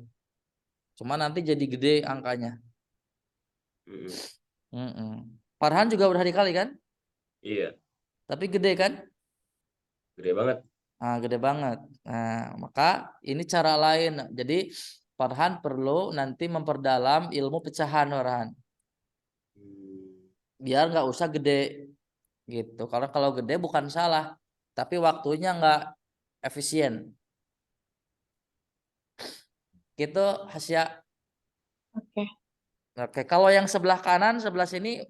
Cuma nanti jadi gede angkanya. Farhan juga udah dikali kan? Iya, Tapi gede kan? gede banget. Nah, gede banget. Nah, maka ini cara lain. Jadi Farhan perlu nanti memperdalam ilmu pecahan Farhan. Biar nggak usah gede gitu. Karena kalau gede bukan salah, tapi waktunya nggak efisien. Gitu, Hasya. Oke. Oke, kalau yang sebelah kanan, sebelah sini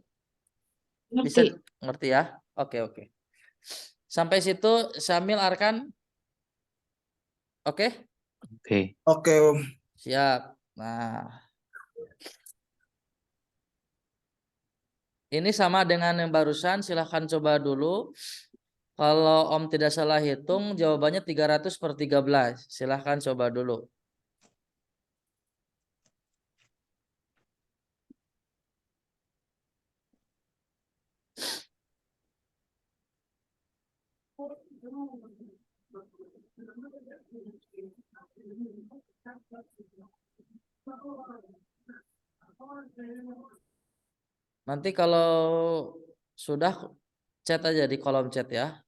bisa Ngerti. ngerti ya? Oke. Sampai situ Syamil Arkan. Oke? Oke. Oke, Om. Siap. Nah, Ini sama dengan yang barusan, silahkan coba dulu. Kalau Om tidak salah hitung, jawabannya 300 per 13. Silahkan coba dulu. Nanti kalau sudah chat aja di kolom chat ya.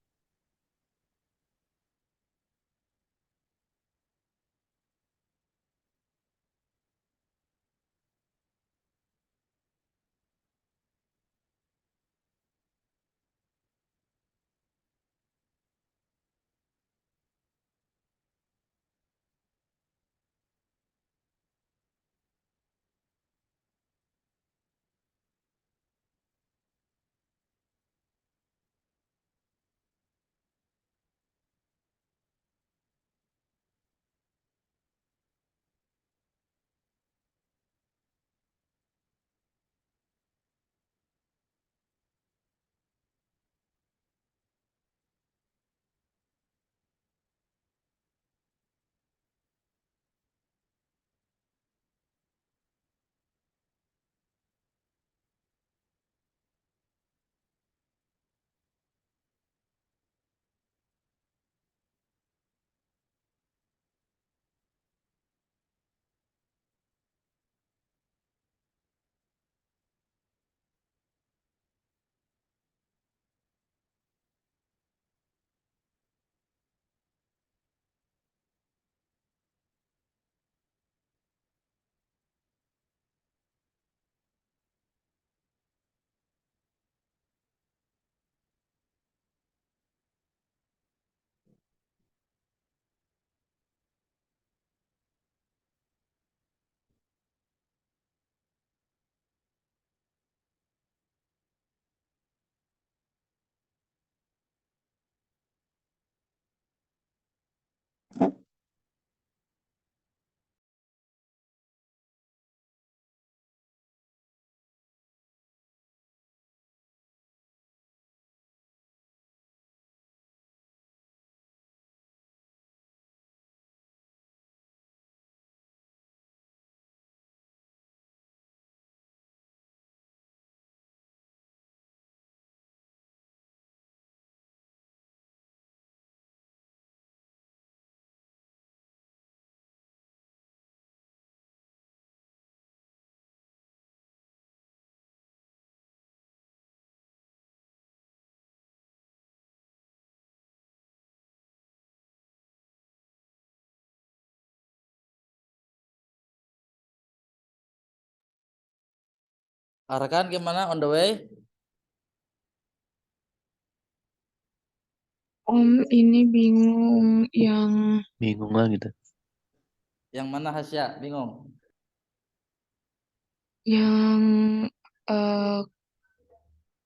Arkan gimana on the way? Om ini bingung yang Bingung lah gitu. Yang mana Hasya? Bingung. yang eh,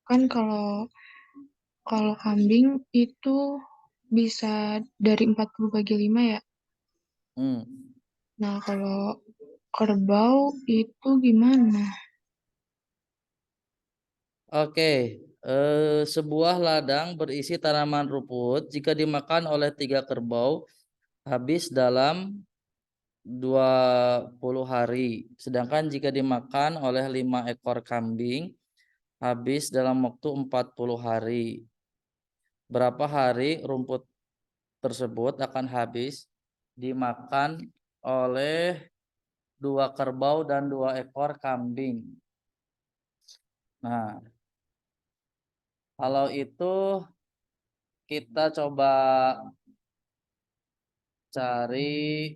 kan kalau kalau kambing itu bisa dari 40 bagi 5 ya. Hmm. Nah, kalau kerbau itu gimana? Oke, sebuah ladang berisi tanaman rumput jika dimakan oleh 3 kerbau habis dalam 20 hari. Sedangkan jika dimakan oleh 5 ekor kambing habis dalam waktu 40 hari. Berapa hari rumput tersebut akan habis dimakan oleh 2 kerbau dan 2 ekor kambing. Nah, kalau itu kita coba cari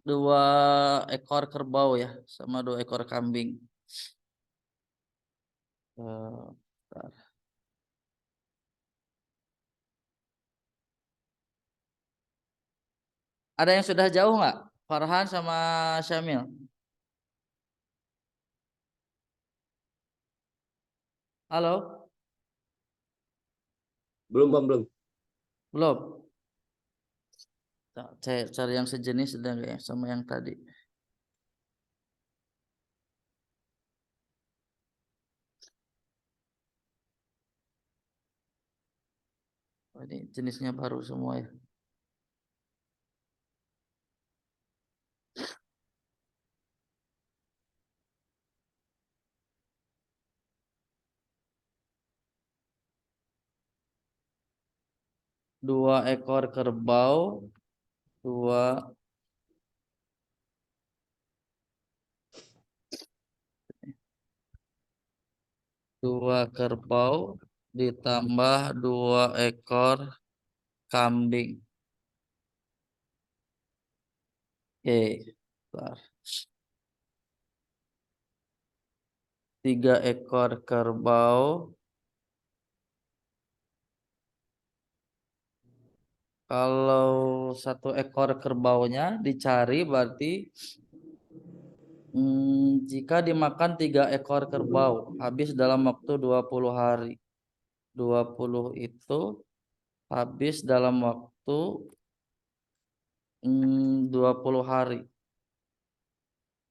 2 ekor kerbau ya sama 2 ekor kambing. Bentar. Ada yang sudah jauh nggak? Farhan sama Syamil. Halo? Belum, Bang, belum. Belum. Cari yang sejenis dan ya sama yang tadi. Ini jenisnya baru semua ya. Dua ekor kerbau, dua kerbau ditambah 2 ekor kambing. Oke, bentar. 3 ekor kerbau kalau 1 ekor kerbaunya dicari berarti jika dimakan 3 ekor kerbau habis dalam waktu 20 hari. 20 itu habis dalam waktu 20 hari.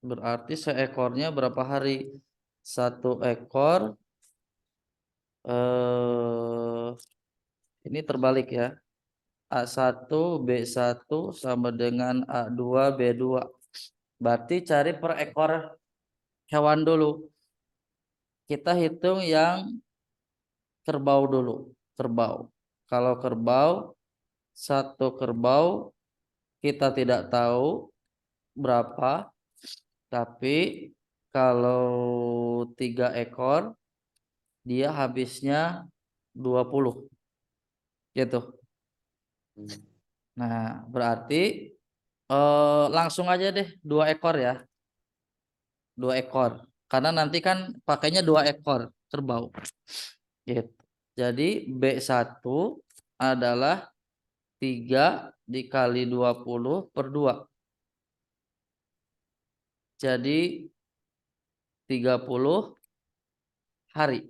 Berarti seekornya berapa hari? 1 ekor ini terbalik ya. A1 B1 sama dengan A2 B2. Berarti cari per ekor hewan dulu. Kita hitung yang kerbau dulu. Kerbau. Kalau kerbau, 1 kerbau kita tidak tahu berapa. Tapi kalau 3 ekor dia habisnya 20. Gitu. Nah, berarti langsung aja deh 2 ekor ya. 2 ekor. Karena nanti kan pakainya 2 ekor kerbau. Gitu. Jadi B1 adalah 3 dikali 20 per 2. Jadi 30 hari.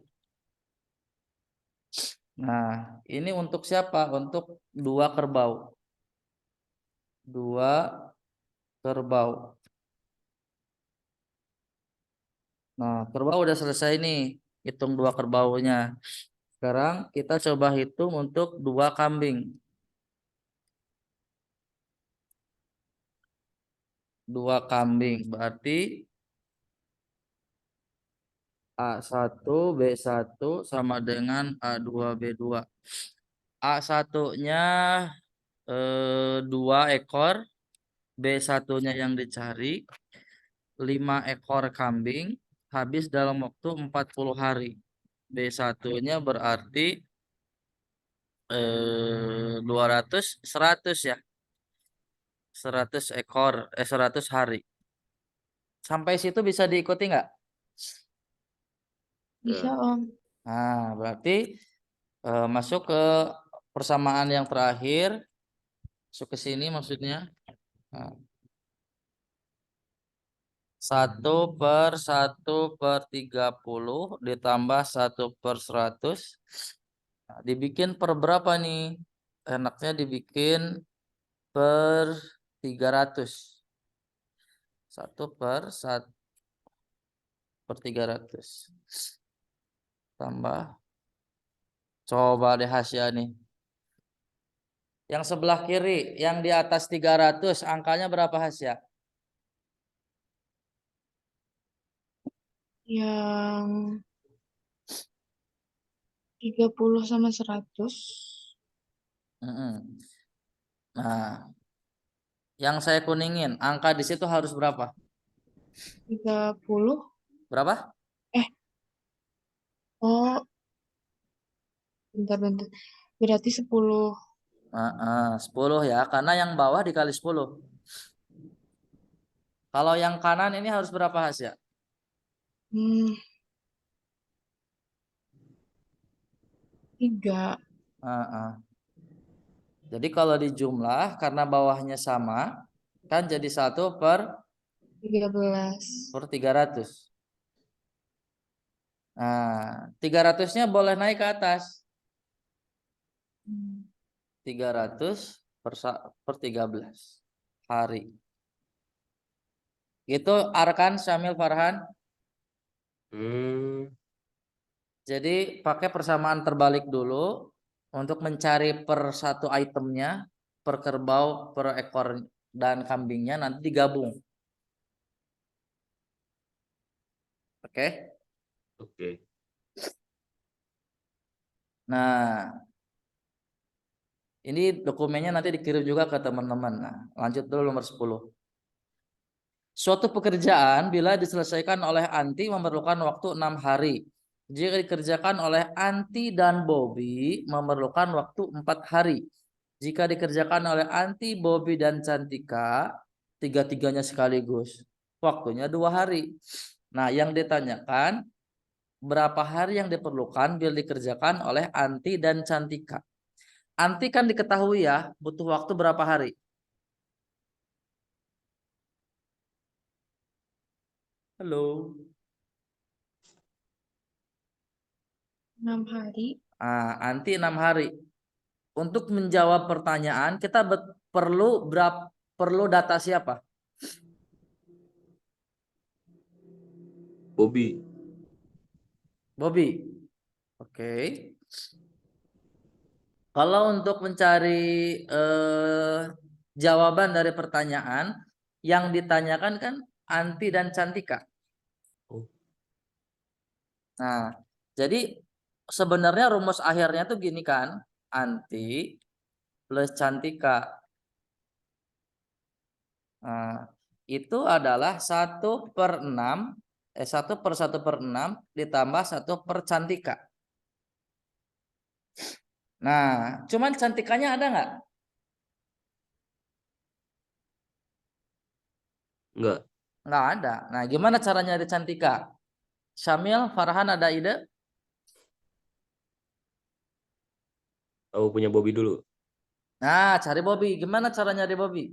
Nah, ini untuk siapa? Untuk 2 kerbau. 2 kerbau. Nah, kerbau udah selesai nih. Hitung 2 kerbaunya. Sekarang kita coba hitung untuk 2 kambing. 2 kambing berarti A1 B1 sama dengan A2 B2. A1-nya 2 ekor, B1-nya yang dicari 5 ekor kambing habis dalam waktu 40 hari. B1-nya berarti 200 100 ya. 100 ekor 100 hari. Sampai situ bisa diikuti nggak? Bisa, Om. Nah, berarti masuk ke persamaan yang terakhir. Masuk ke sini maksudnya. Nah, 1/1/30 ditambah 1/100. Nah, dibikin per berapa nih? Enaknya dibikin per 300. 1/1/300. Tambah. Coba deh Hasya nih. Yang sebelah kiri, yang di atas 300, angkanya berapa Hasya? Yang 30 sama 100. Nah, yang saya kuningin, angka di situ harus berapa? 30. Berapa? Oh, bentar. Berarti 10. 10 ya, karena yang bawah dikali 10. Kalau yang kanan ini harus berapa Hasya? 3. Jadi kalau dijumlah karena bawahnya sama, kan jadi 13. 1/300. Nah, 300-nya boleh naik ke atas. 300 per 13 hari. Itu Arkan Syamil Farhan. Jadi pakai persamaan terbalik dulu. Untuk mencari per satu itemnya, per kerbau, per ekor dan kambingnya nanti digabung. Oke. Oke. Nah, ini dokumennya nanti dikirim juga ke teman-teman. Nah, lanjut dulu nomor 10. Suatu pekerjaan bila diselesaikan oleh Anti memerlukan waktu 6 hari. Jika dikerjakan oleh Anti dan Bobby memerlukan waktu 4 hari. Jika dikerjakan oleh Anti, Bobby dan Cantika, tiga-tiganya sekaligus, waktunya 2 hari. Nah, yang ditanyakan berapa hari yang diperlukan bila dikerjakan oleh Anti dan Cantika. Anti kan diketahui ya, butuh waktu berapa hari? Halo. 6 hari. Anti 6 hari. Untuk menjawab pertanyaan kita perlu data siapa? Bobby. Bobby. Oke. Kalau untuk mencari jawaban dari pertanyaan yang ditanyakan kan Anti dan Cantika. Oh. Nah, jadi sebenarnya rumus akhirnya tuh gini kan, Anti plus Cantika. Nah, itu adalah 1/6 1/1/6 ditambah 1/Cantika. Nah, cuman Cantikanya ada nggak? Enggak. Nggak ada. Nah, gimana caranya nyari Cantika? Syamil, Farhan ada ide? Aku punya Bobby dulu. Nah, cari Bobby. Gimana caranya nyari Bobby?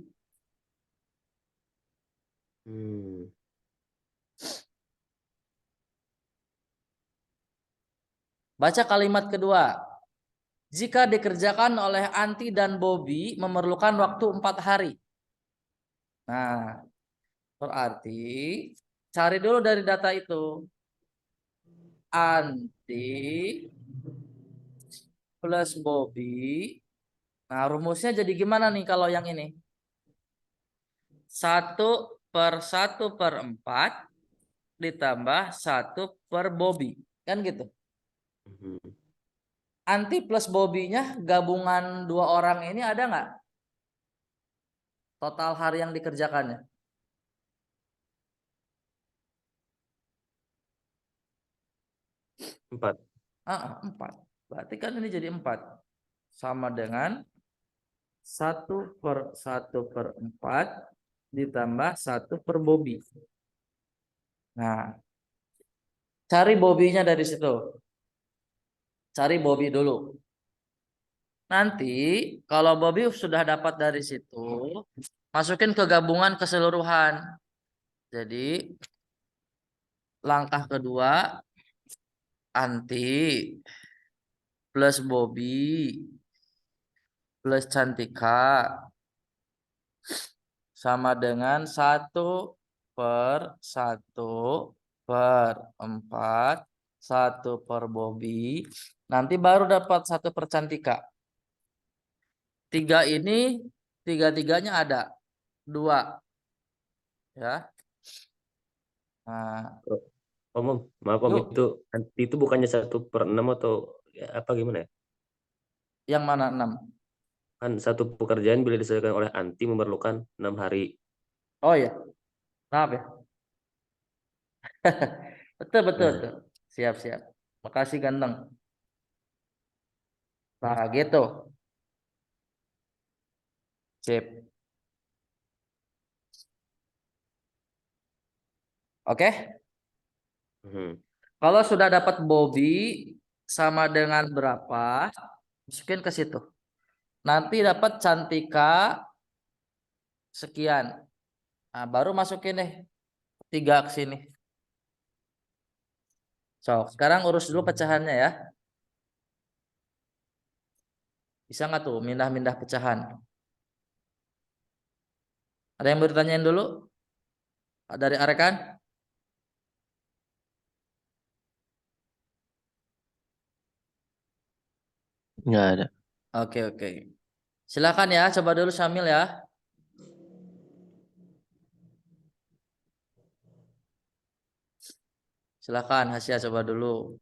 Baca kalimat kedua. Jika dikerjakan oleh Anti dan Bobby memerlukan waktu 4 hari. Nah, berarti cari dulu dari data itu. Anti plus Bobby. Nah, rumusnya jadi gimana nih kalau yang ini? 1/1/4 ditambah 1/Bobby. Kan gitu. Mhm. Anti plus Bobby-nya gabungan 2 orang ini ada nggak? Total hari yang dikerjakannya. 4. 4. Berarti kan ini jadi 4. Sama dengan 1/1/4 ditambah 1/Bobby. Nah, cari Bobby-nya dari situ. Cari Bobby dulu. Nanti kalau Bobby sudah dapat dari situ, masukin ke gabungan keseluruhan. Jadi langkah kedua Anti plus Bobby plus Cantika sama dengan 1/1/4 1/Bobby. Nanti baru dapat 1/Cantika. 3 ini tiga-tiganya ada 2 ya. Nah, Maaf Om, yuk itu bukannya 1/6 atau ya, apa gimana ya? yang mana 6? Kan satu pekerjaan bila diselesaikan oleh Anti memerlukan 6 hari. Oh ya, maaf ya. Betul betul Nah, betul. Siap siap. Makasih ganteng. Nah gitu. Sip. Oke. mhm. Kalau sudah dapat Bobby sama dengan berapa, masukin ke situ. Nanti dapat Cantika sekian. Nah, baru masukin deh 3 ke sini. So, sekarang urus dulu pecahannya ya. Bisa nggak tuh mindah-mindah pecahan? Ada yang bertanyain dulu? Dari Arekan? Nggak ada. Oke, oke. Silakan ya, coba dulu Syamil ya. Silakan Hasya coba dulu.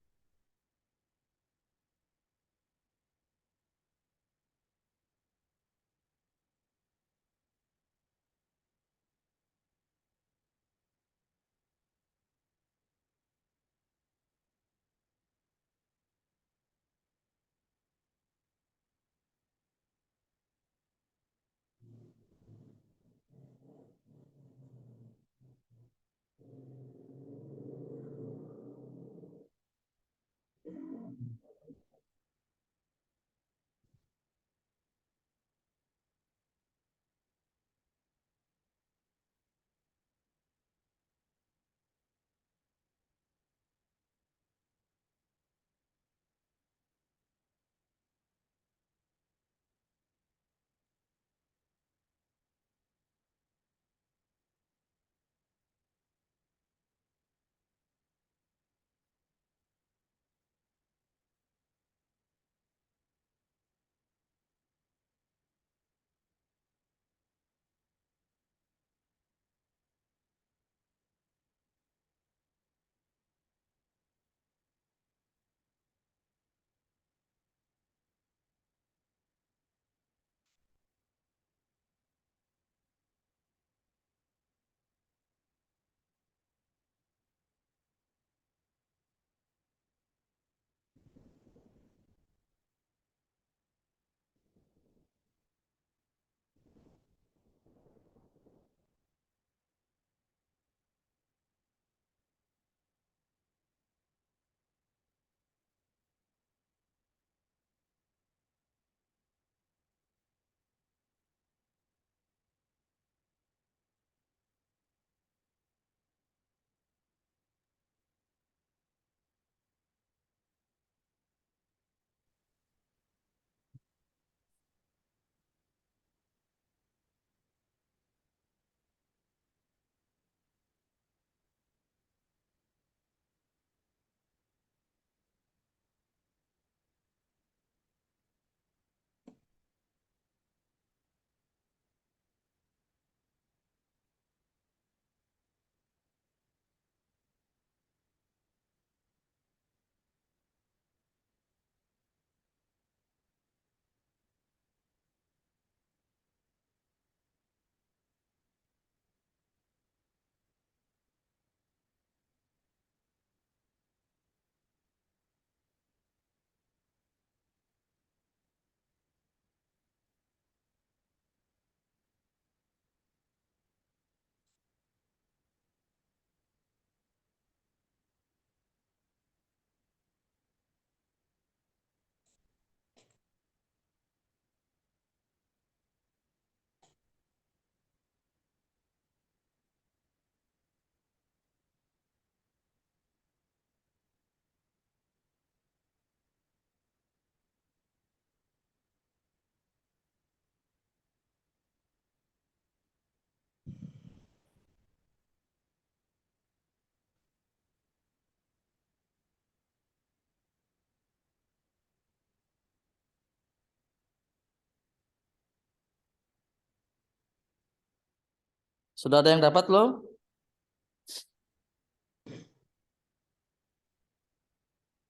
Sudah ada yang dapat belum?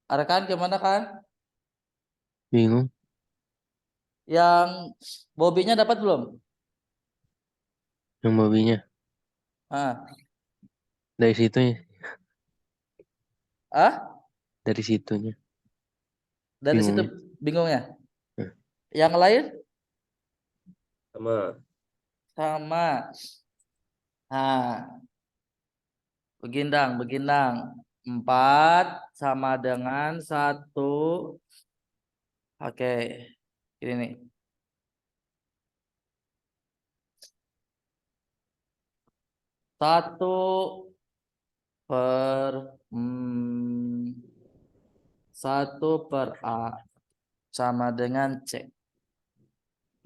Ada kan gimana kan? Bingung. Yang Bobinya dapat belum? Yang babinya. Ah, Dari situnya. ah? Dari situnya. Dari situ Bingungnya. bingungnya. Hmm. Yang lain Sama. sama. Nah, begindang, begindang. 4 sama dengan 1. Oke, ini nih. 1 per 1 per A sama dengan C.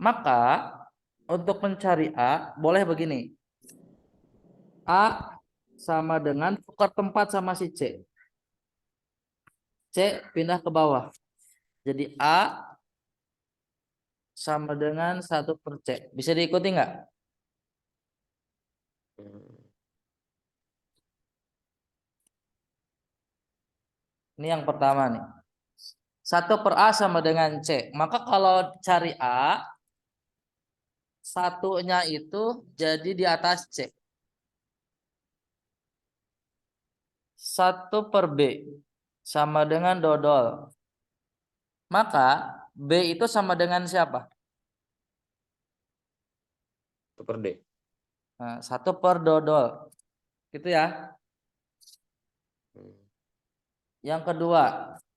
Maka untuk mencari A boleh begini. A sama dengan tukar tempat sama si C. C pindah ke bawah. Jadi A sama dengan 1/C. Bisa diikuti nggak? Hmm. Ini yang pertama nih. 1/A sama dengan C. Maka kalau cari A, satunya itu jadi di atas C. 1/B sama dengan dodol. Maka B itu sama dengan siapa? 1/D. Nah, 1/dodol. Gitu ya. Hmm. Yang kedua,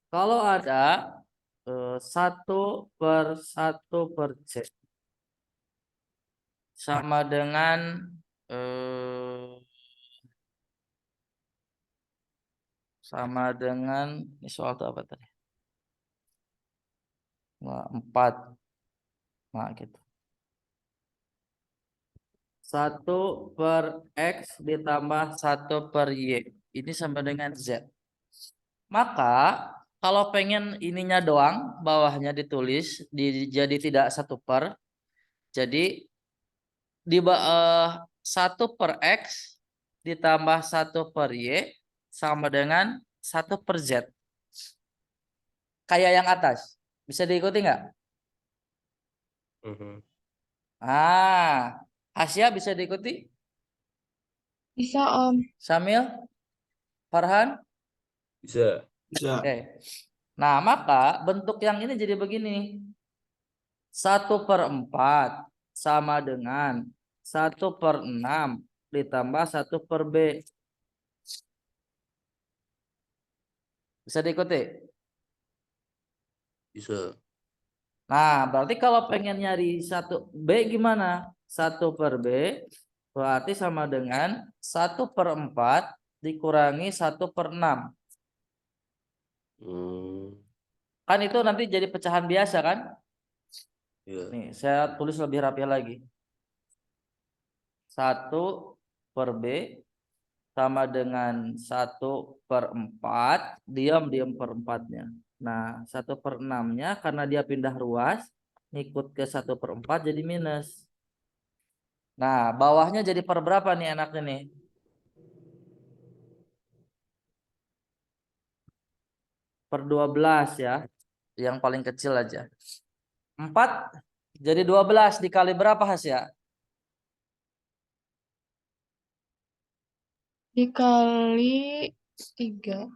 kalau ada 1/1/C sama dengan eh, ini soal itu apa tadi? Wah, 4. Nah, gitu. 1/X ditambah 1/Y. Ini sama dengan Z. Maka kalau pengen ininya doang, bawahnya ditulis, jadi tidak 1/. Jadi 1/X ditambah 1/Y sama dengan 1/Z. Kayak yang atas. Bisa diikuti nggak? Mhm. Asia bisa diikuti? Bisa Om. Samil? Farhan? Bisa. Bisa. Oke. Nah, maka bentuk yang ini jadi begini. 1/4 sama dengan 1/6 ditambah 1/B. Bisa diikuti? Bisa. Nah, berarti kalau pengen nyari 1B gimana? 1/B berarti sama dengan 1/4 dikurangi 1/6. Hmm. Kan itu nanti jadi pecahan biasa kan? Iya. Nih, saya tulis lebih rapi lagi. 1/B sama dengan 1/4, diam per 4-nya. Nah, 1/6-nya karena dia pindah ruas, ngikut ke 1/4 jadi minus. Nah, bawahnya jadi per berapa nih enaknya nih? Per 12 ya. Yang paling kecil aja. 4 jadi 12 dikali berapa Hasya? Dikali 3.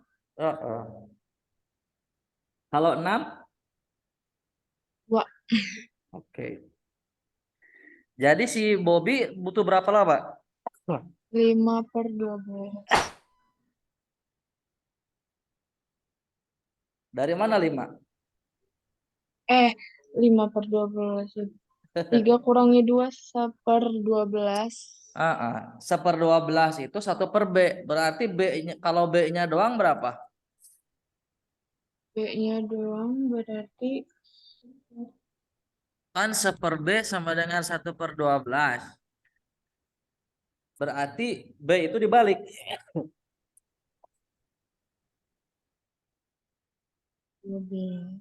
Kalau 6? 2. Oke. Jadi si Bobby butuh berapa lama? 5/12. Dari mana 5? 5/12. 3 kurangi 2, 1/12. 1/12 itu 1/B. Berarti B-nya kalau B-nya doang berapa? B-nya doang berarti Kan 1/B sama dengan 1/12. Berarti B itu dibalik. 12.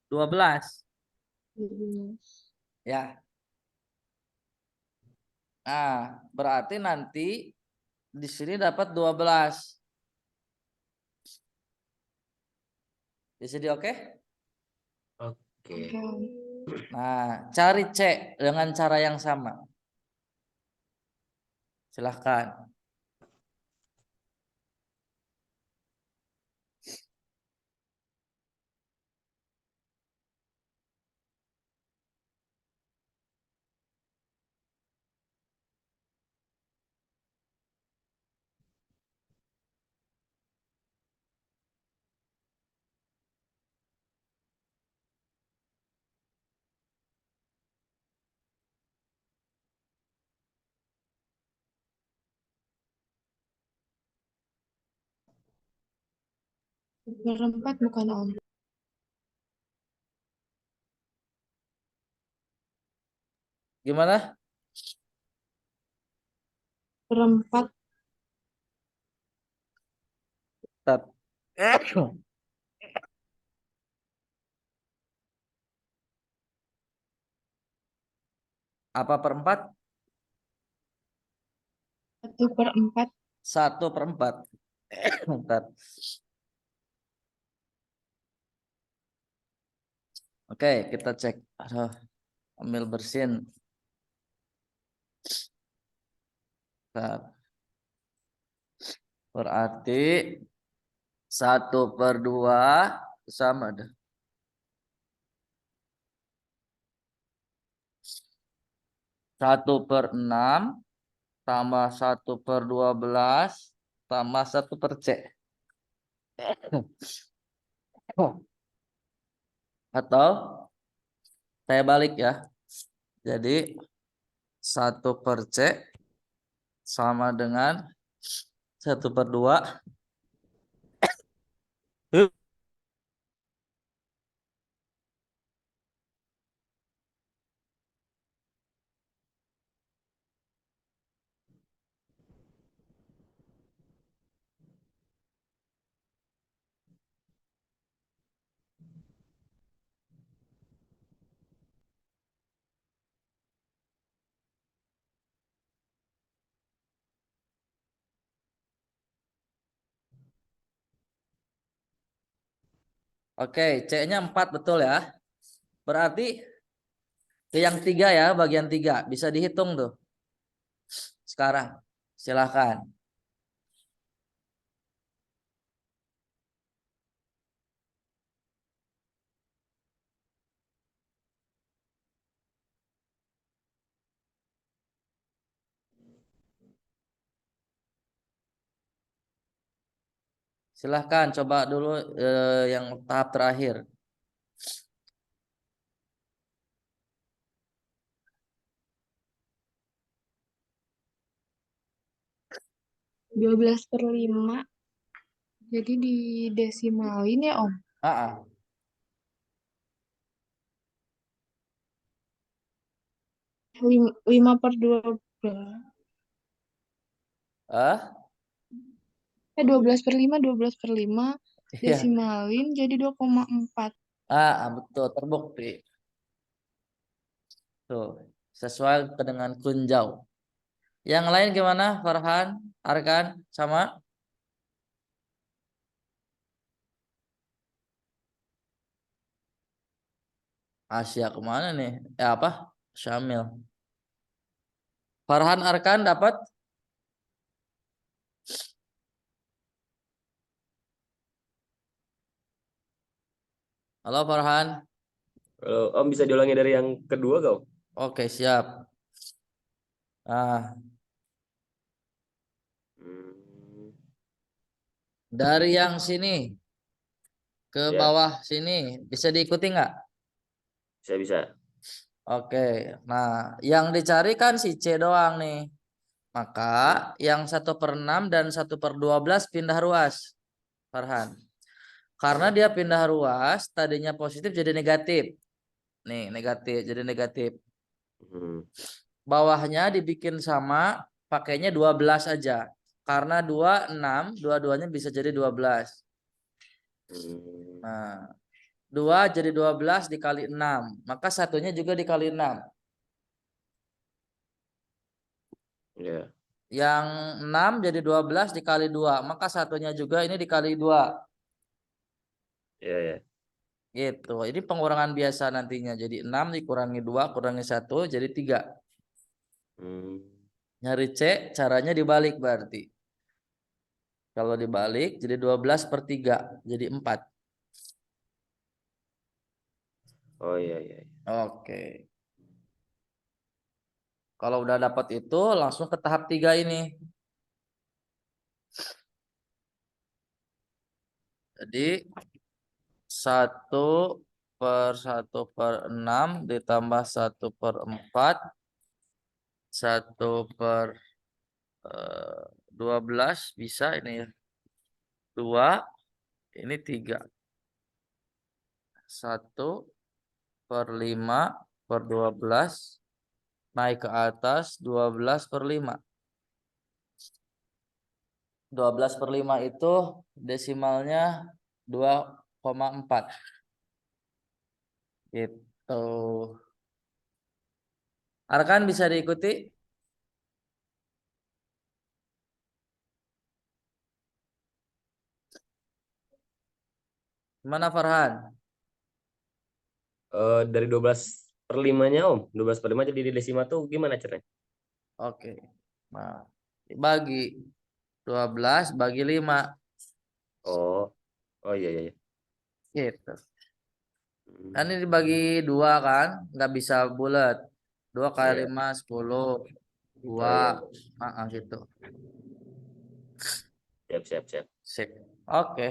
12. 12. Ya. Nah, berarti nanti di sini dapat 12. Di sini oke? Oke. Oke. Nah, cari C dengan cara yang sama. Silahkan. Berempat bukan Om. Gimana? Berempat. Tat. Apa per 4? 1/4. 1/4. Bentar. Oke, kita cek. Aduh, ambil bersin. Bentar. Berarti 1/2 sama deh. 1/6 tambah 1/12 tambah 1/C. Atau saya balik ya. Jadi 1/C sama dengan 1/2. Oke, C-nya 4 betul ya. Berarti ke yang 3 ya, bagian 3. Bisa dihitung tuh. Sekarang, silahkan. Silahkan coba dulu yang tahap terakhir. Dua 12/5. Jadi didesimalin ya, Om. Ah, 5/12. ah, 12/5, 12/5 iya. desimalin jadi 2,4. Betul, terbukti. Tuh, sesuai dengan kunjau. Yang lain gimana, Farhan, Arkan, sama? Asia kemana nih? Apa? Syamil. Farhan, Arkan dapat? Halo Farhan. Kalau Om bisa diulangi dari yang kedua gak Om? Oke, siap. Nah, Hmm, dari yang sini ke ya, bawah sini bisa diikuti nggak? bisa. Oke. Nah, yang dicari kan si C doang nih. Maka yang 1/6 dan 1/12 pindah ruas, Farhan. Karena Oh, dia pindah ruas, tadinya positif jadi negatif. Nih, negatif jadi negatif. hmm, Bawahnya dibikin sama, pakainya 12 aja. Karena 2, 6, dua-duanya bisa jadi 12. hmm, Nah, 2 jadi 12 dikali 6. Maka satunya juga dikali 6. ya, Yang 6 jadi 12 dikali 2. Maka satunya juga ini dikali 2. ya. Gitu. Ini pengurangan biasa nantinya. Jadi 6 dikurangi 2, kurangi 1, jadi 3. Hmm, Nyari C, caranya dibalik berarti. Kalau dibalik jadi 12/3, jadi 4. oh iya. Oke. Kalau udah dapat itu langsung ke tahap 3 ini. Jadi 1/1/6 ditambah 1/4, 1/12 bisa ini ya. 2, ini 3. 1/5/12 naik ke atas 12/5. 12/5 itu desimalnya 2,4. Gitu. Arkan bisa diikuti? Mana Farhan? Dari 12/5-nya Om, 12/5 jadi desima tuh gimana caranya? Oke. Nah, bagi 12 bagi 5 Oh, oh iya iya. Iya. gitu. Hmm, Kan ini dibagi 2 kan, nggak bisa bulat. 2 kali iya. 5 10. 2 Oh iya, gitu. siap siap siap. Sip. Oke.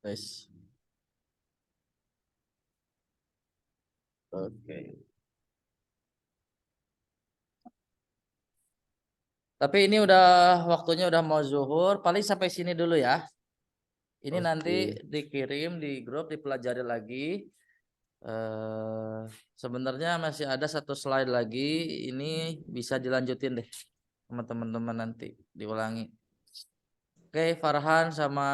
Wes. Oke. Tapi ini udah waktunya udah mau zuhur, paling sampai sini dulu ya. Ini nanti Oke. dikirim di grup, dipelajari lagi. Sebenarnya masih ada 1 slide lagi. Ini bisa dilanjutin deh sama teman-teman nanti diulangi. Oke, Farhan sama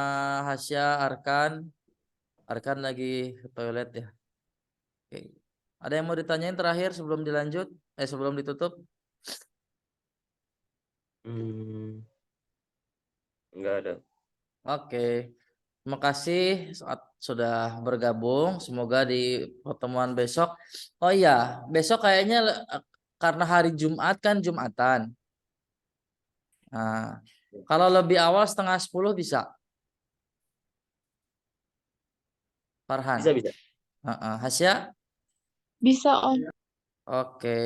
Hasya, Arkan lagi ke toilet ya. Oke. Ada yang mau ditanyain terakhir sebelum dilanjut? Sebelum ditutup? Hmm, enggak ada. Oke. Terima kasih sudah bergabung. Semoga di pertemuan besok. Oh iya, besok kayaknya karena hari Jumat kan Jumatan. Nah, kalau lebih awal 9:30 bisa, Farhan. Bisa bisa. Hasya, Bisa Om. oke.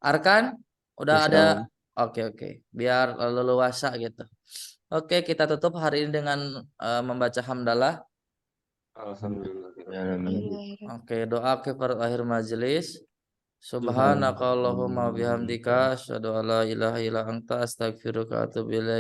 Arkan, udah Bisa ada. Om. Oke. Biar leluasa gitu. Oke, kita tutup hari ini dengan membaca hamdalah. Alhamdulillah. Ya, amin. Oke, doa kifarat akhir majelis. Subhanakallahumma bihamdika asyhadu alla ilaha illa anta astaghfiruka wa atubu ilaik.